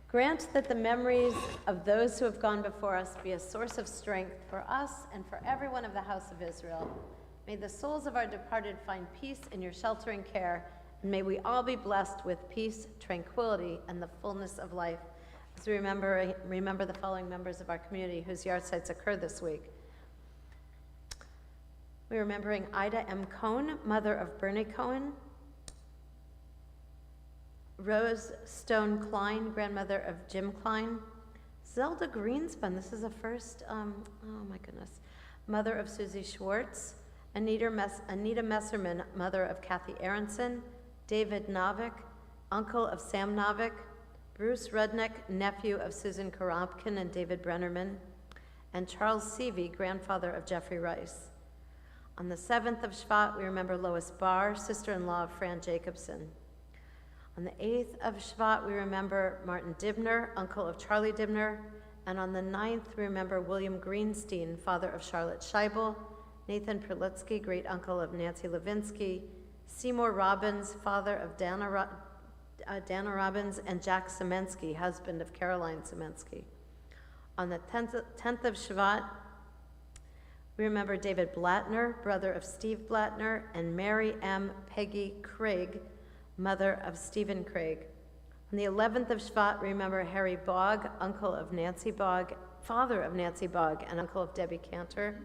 S4: Grant that the memories of those who have gone before us be a source of strength for us and for everyone of the house of Israel. May the souls of our departed find peace in your sheltering care, and may we all be blessed with peace, tranquility, and the fullness of life. As we remember the following members of our community whose yahrzeits occur this week. We're remembering Ida M. Cohn, mother of Bernie Cohen, Rose Stone Klein, grandmother of Jim Klein. Zelda Greenspun, this is a first, oh my goodness, mother of Susie Schwartz. Anita Messerman, mother of Kathy Aronson. David Novick, uncle of Sam Novick. Bruce Rudnick, nephew of Susan Karobkin and David Brennerman. And Charles Seavey, grandfather of Jeffrey Rice. On the 7th of Shvat, we remember Lois Barr, sister-in-law of Fran Jacobson. On the 8th of Shvat, we remember Martin Dibner, uncle of Charlie Dibner. And on the 9th, we remember William Greenstein, father of Charlotte Scheibel, Nathan Perlitsky, great-uncle of Nancy Levinsky, Seymour Robbins, father of Dana Robbins, and Jack Semensky, husband of Caroline Semensky. On the 10th of Shvat, we remember David Blattner, brother of Steve Blattner, and Mary M. Peggy Craig, mother of Stephen Craig. On the 11th of Shvat, we remember Harry Bogg, uncle of Nancy Bogg, father of Nancy Bogg, and uncle of Debbie Cantor.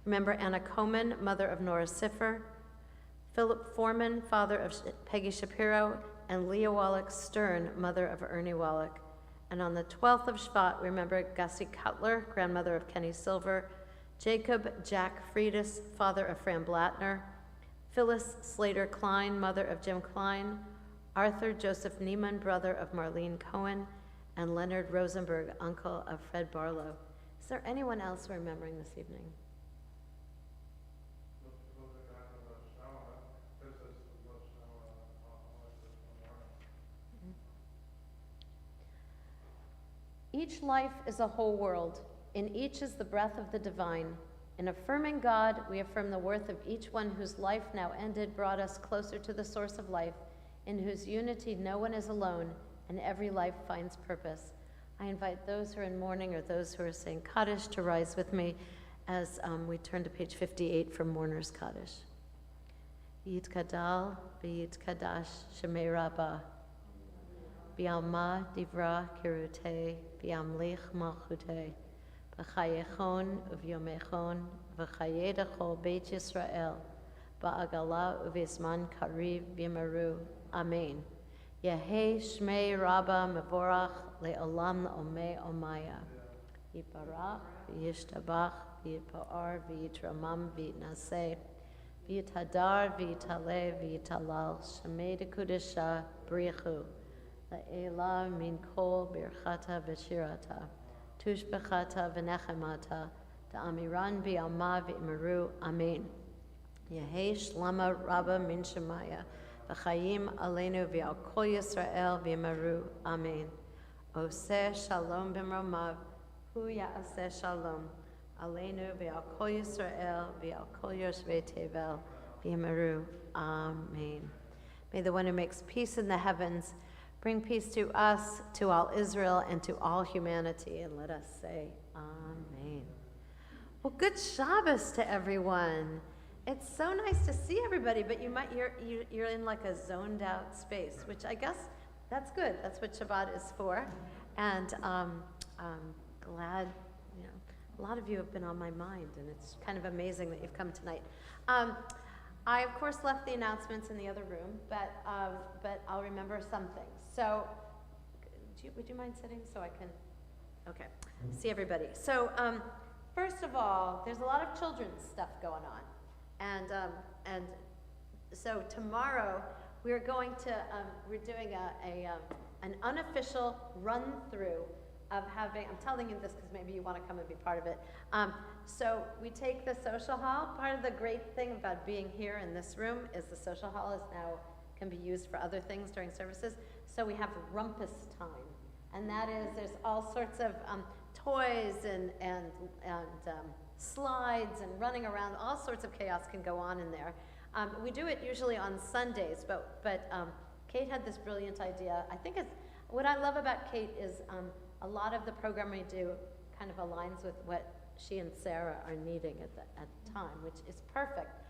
S4: Remember Anna Coman, mother of Nora Siffer, Philip Foreman, father of Peggy Shapiro, and Leah Wallach Stern, mother of Ernie Wallach. And on the 12th of Shvat, we remember Gussie Cutler, grandmother of Kenny Silver, Jacob Jack Friedis, father of Fran Blattner, Phyllis Slater Klein, mother of Jim Klein, Arthur Joseph Neiman, brother of Marlene Cohen, and Leonard Rosenberg, uncle of Fred Barlow. Is there anyone else we're remembering this evening? Each life is a whole world. In each is the breath of the divine. In affirming God, we affirm the worth of each one whose life now ended brought us closer to the source of life, in whose unity no one is alone, and every life finds purpose. I invite those who are in mourning or those who are saying Kaddish to rise with me as we turn to page 58 for Mourner's Kaddish. Yit Kadal, B'yit Kadash, Shemei Rabbah, B'alma Divra Kirute, B'amlich Malchute, B'chayechon Uv'yomechon, V'chayedachol Beit Yisrael, Ba'agala Uv'izman Kariv B'yimaru. Amen. Yehei Shmei Rabbah Mevorach Le'olam Le'omei Omaya. Yiparach, V'yishtabach, V'yipa'ar, V'yitramam, V'yitnaseh, V'yitadar, V'yitaleh, V'yitalal, Shemei Dekudesha, Brichu, Le'ela Min Kol Birchata V'shirata, Tushbechata V'nechemata, Ta'amiran B'yalma V'imaru. Amen. Yehei Shlama Rabbah Min Shemaya, V'chayim Aleinu V'al Kol Yisrael V'yimaru. Amen. Oseh Shalom B'mromav, Hu Ya'aseh Shalom, Aleinu V'al Kol Yisrael V'al Kol Yoshvei Tevel V'yimaru. Amen. May the one who makes peace in the heavens bring peace to us, to all Israel, and to all humanity. And let us say, Amen. Well, good Shabbos to everyone. It's so nice to see everybody, but you're in like a zoned out space, which I guess that's good. That's what Shabbat is for. And glad, A lot of you have been on my mind, and it's kind of amazing that you've come tonight. I, of course, left the announcements in the other room, but I'll remember some things. So, would you mind sitting so I can, okay, see everybody. So, first of all, there's a lot of children's stuff going on. And so tomorrow, we're going to, we're doing an unofficial run-through of having, I'm telling you this because maybe you want to come and be part of it. So we take the social hall. Part of the great thing about being here in this room is the social hall is now, can be used for other things during services. So we have rumpus time. And that is, there's all sorts of toys and slides and running around. All sorts of chaos can go on in there. We do it usually on Sundays, but Kate had this brilliant idea. I think it's, what I love about Kate is a lot of the program we do kind of aligns with what she and Sarah are needing at the time, which is perfect.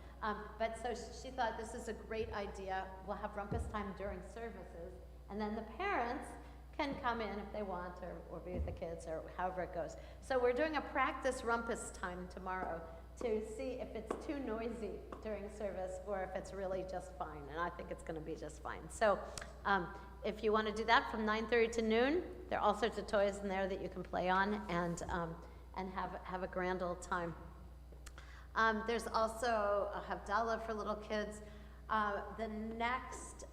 S4: But so she thought this is a great idea. We'll have rumpus time during services, and then the parents can come in if they want, or be with the kids, or however it goes. So we're doing a practice rumpus time tomorrow to see if it's too noisy during service or if it's really just fine, and I think it's going to be just fine. So if you want to do that from 9:30 to noon, there are all sorts of toys in there that you can play on and have a grand old time. There's also a Havdalah for little kids. The next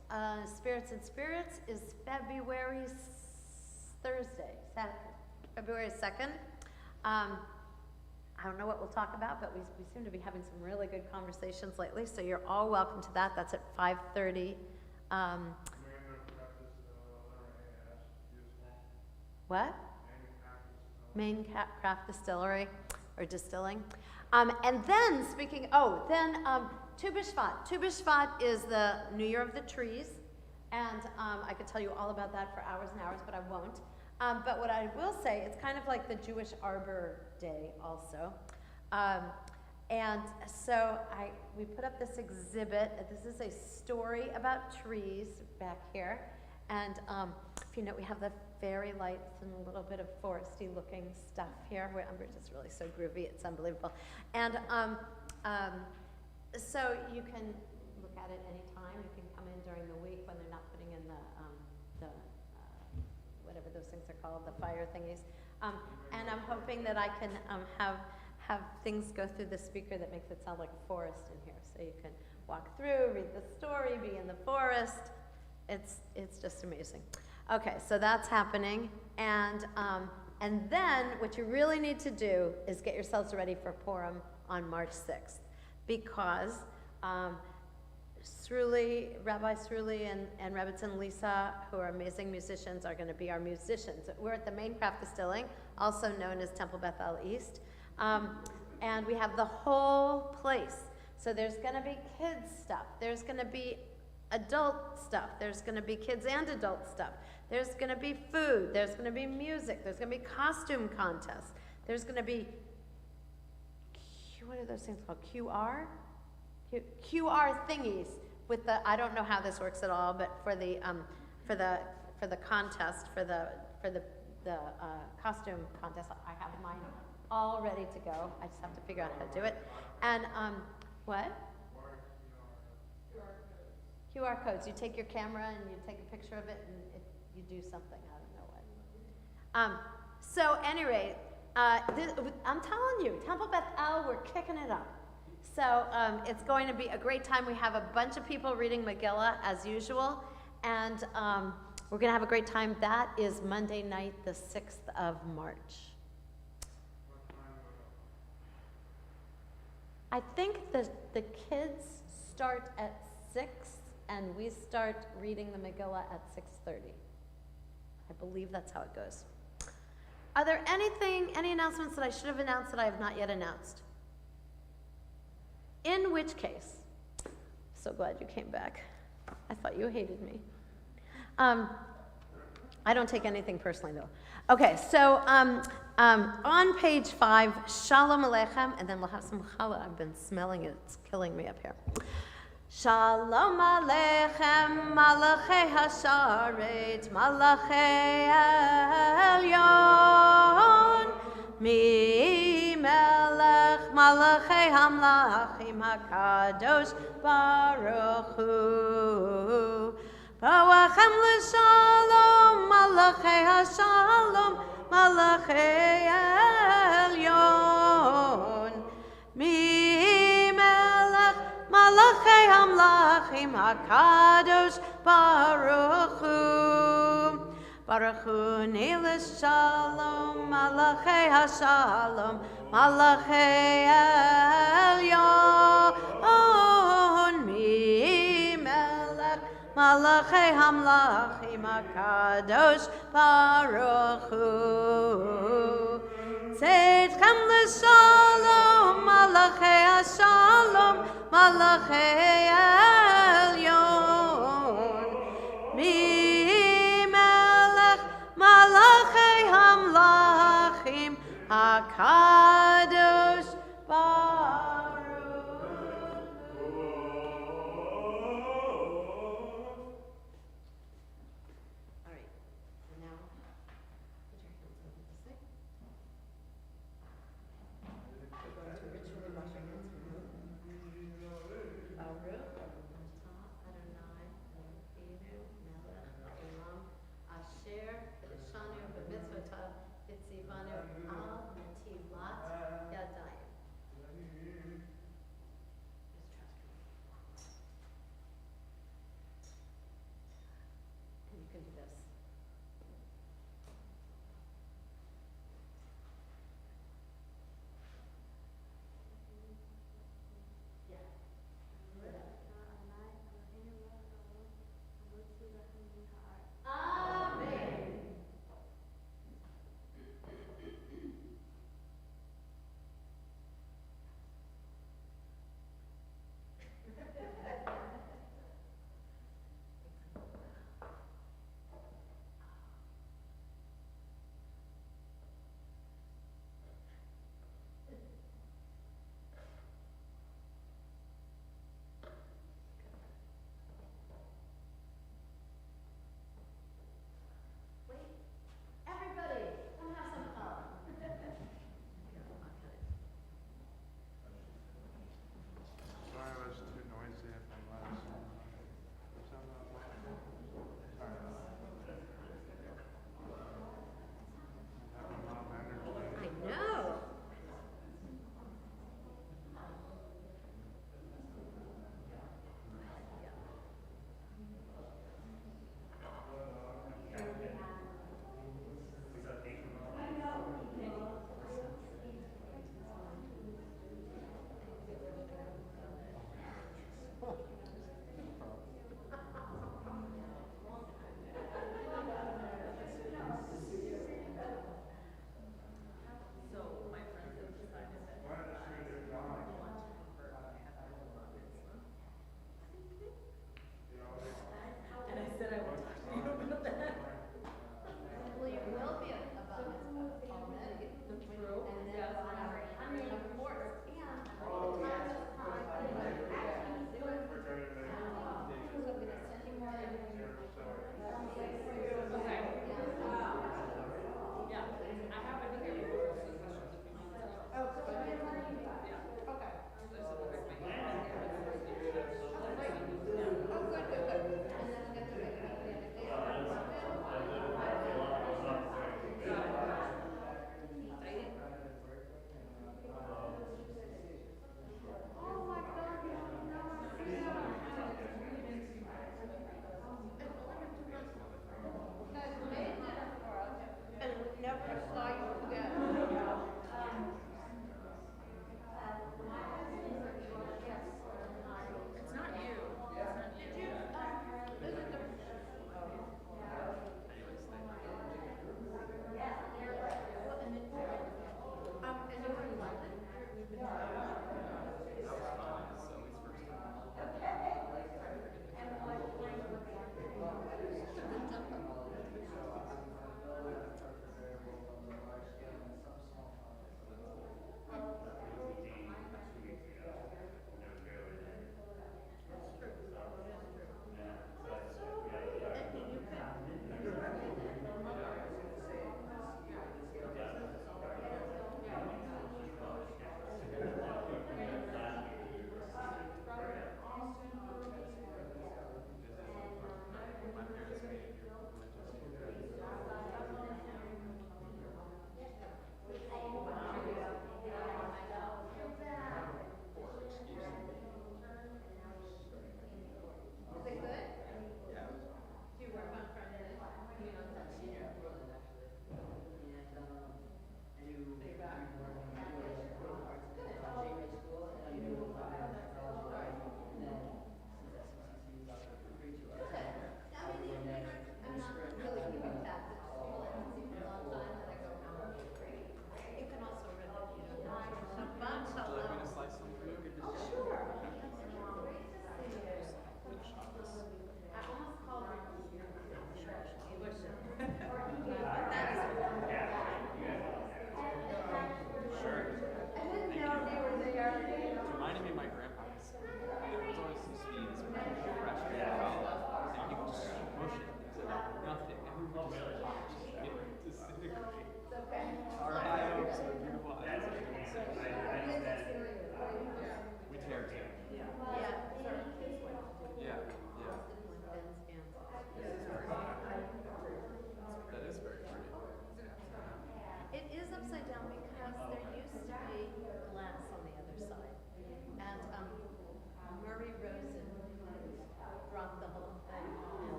S4: Spirits and Spirits is February Thursday, February 2nd. I don't know what we'll talk about, but we seem to be having some really good conversations lately, so you're all welcome to that. That's at 5:30. What? Main Craft Distillery, or distilling. And then, Tu B'Shvat. Tu B'Shvat is the New Year of the Trees, and I could tell you all about that for hours and hours, but I won't. But what I will say, it's kind of like the Jewish Arbor Day also. And so we put up this exhibit. This is a story about trees back here. And if you know, we have the fairy lights and a little bit of foresty looking stuff here. We're just really so groovy, it's unbelievable. And so you can look at it anytime. You can come in during the week when they're not putting in the whatever those things are called, the fire thingies. And I'm hoping that I can have things go through the speaker that makes it sound like a forest in here. So you can walk through, read the story, be in the forest. It's just amazing. Okay, so that's happening. And then what you really need to do is get yourselves ready for Purim on March 6th. Because Rabbi Sruli and Rebbitzin Lisa, who are amazing musicians, are going to be our musicians. We're at the Main Craft Distilling, also known as Temple Beth El East. And we have the whole place. So there's going to be kids stuff. There's going to be adult stuff. There's going to be kids and adult stuff. There's going to be food. There's going to be music. There's going to be costume contests. There's going to be, what are those things called? QR thingies with the, I don't know how this works at all, but for the contest, for the costume contest, I have mine all ready to go. I just have to figure out how to do it. And what? QR codes. You take your camera and you take a picture of it and you do something. I don't know what. So anyway, I'm telling you, Temple Beth El, we're kicking it up. So it's going to be a great time. We have a bunch of people reading Megillah as usual, and we're going to have a great time. That is Monday night, the 6th of March. I think the kids start at 6, and we start reading the Megillah at 6:30. I believe that's how it goes. Are there any announcements that I should have announced that I have not yet announced? In which case, so glad you came back. I thought you hated me. I don't take anything personally, though. Okay, so on page 5, Shalom Aleichem, and then we'll have some challah. I've been smelling it. It's killing me up here. Shalom Aleichem, Malachei Hasharet, Malachei Elyon, Malachei Hamlachim HaKadosh Baruch Hu. Bawachem l'shalom, Malachei HaShalom, Malachei Elyon. Mi-melech Malachei Hamlachim HaKadosh Baruch Hu. Baruch Hu Neilus Shalom, Malachei HaShalom, Malachei Elyon. Mi-melech Malachei Hamlachim HaKadosh Baruch Hu. Tzedchem l'shalom, Malachei HaShalom, Malachei Elyon. Mi-melech Malachei Hamlachim HaKadosh Baruch Hu. All right, and now put your hands over this way. We're going to ritually wash our hands. Baruch, on top, Adonai.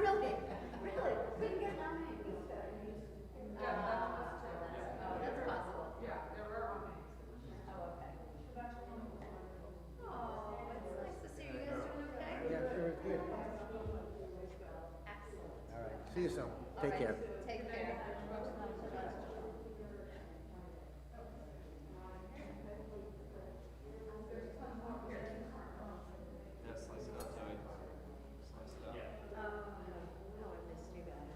S2: really? Really? We can get nominated.
S5: Yeah, that's too.
S2: Oh, that's possible.
S5: Yeah, there were on names.
S2: Oh, okay. Oh, it's nice to see you. You guys doing okay?
S6: Yeah, sure, it's good.
S2: Excellent.
S6: All right, see you soon.
S2: All
S6: Take
S2: right,
S6: care.
S2: Take care.
S7: Yeah, slice it up, Zoe. Slice it up. Yeah.
S2: No, I missed you guys.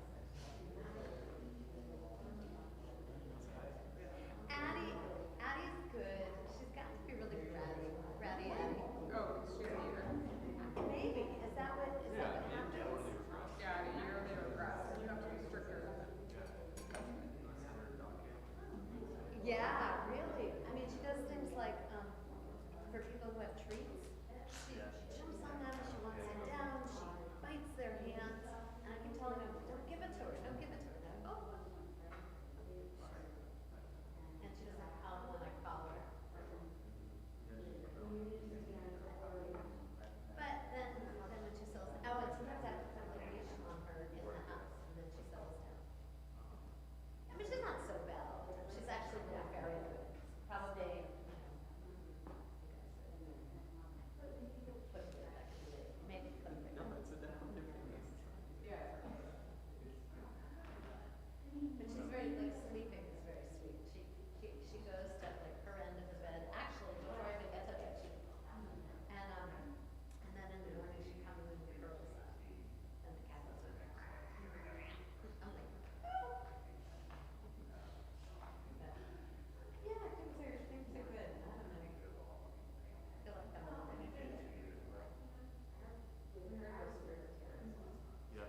S2: Addie's good. She's gotten to be really ratty. Ratty Addie.
S5: Oh, she's a leader.
S2: Maybe. Is that what happens?
S5: Yeah, you're the regress. You have to be stricter with it.
S2: Yeah, really. I mean, she does things like, for people who have treats, she jumps on them, she wants it down, she bites their hands, and I keep telling them, don't give it to her, don't give it to her. And they're like, oh. And she doesn't come when I call her. But then when she settles, oh, and sometimes I have to put a leash on her in the house, and then she settles down. I mean, she's not so bad all the time. She's actually been very good. Probably, put it back in the, maybe put it
S7: No,
S2: back.
S7: sit down.
S5: Yeah.
S2: But she's very, like, sleeping is very sweet. She goes to, like, her end of the bed, actually, before I even get to bed, she, and then in the morning, she comes and curls up, and the cat goes, I'm like, oh. Yeah, things are good. I don't know. I feel like I'm not ready to eat.
S7: Yeah.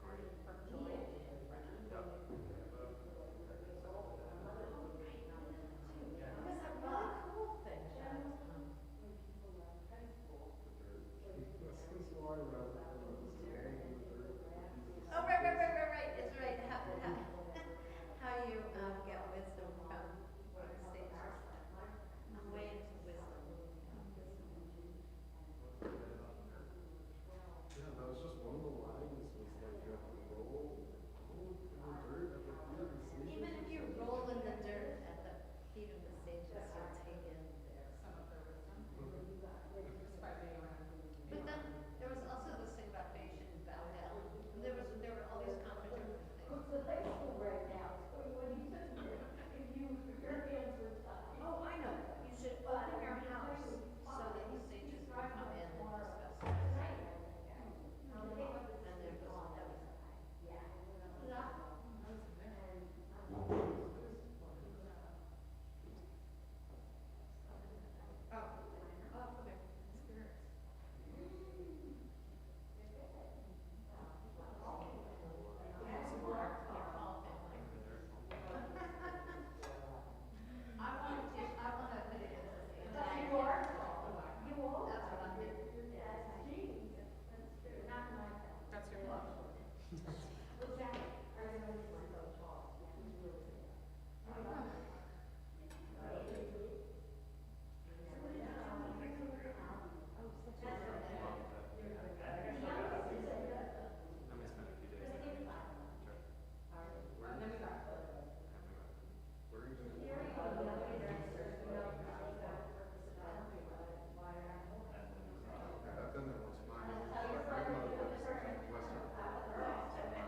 S2: From Joy and Brennan. It was a really cool thing, Oh, right. It's right. How you get wisdom from stages. I'm way into wisdom.
S8: Yeah, that was just one of the lines was like roll in the dirt at the feet of the stage.
S2: Even if you roll in the dirt at the feet of the sages, you'll take in their.
S5: Some of their wisdom. Just by being around.
S2: But then there was also this thing about how you shouldn't bow down. There were all these contradictory things. Oh, I know. You should open your house so that the sages can come in and discuss it. And there goes okay. Spirits. I want to put it in the same. You are? You will? That's what I'm doing.
S5: That's your love.
S7: Let me spend a few days there. Sure.
S5: And then we got.
S8: Where are you gonna go? Yeah, I've been there once. My grandmother lives in Western.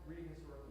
S6: reading historical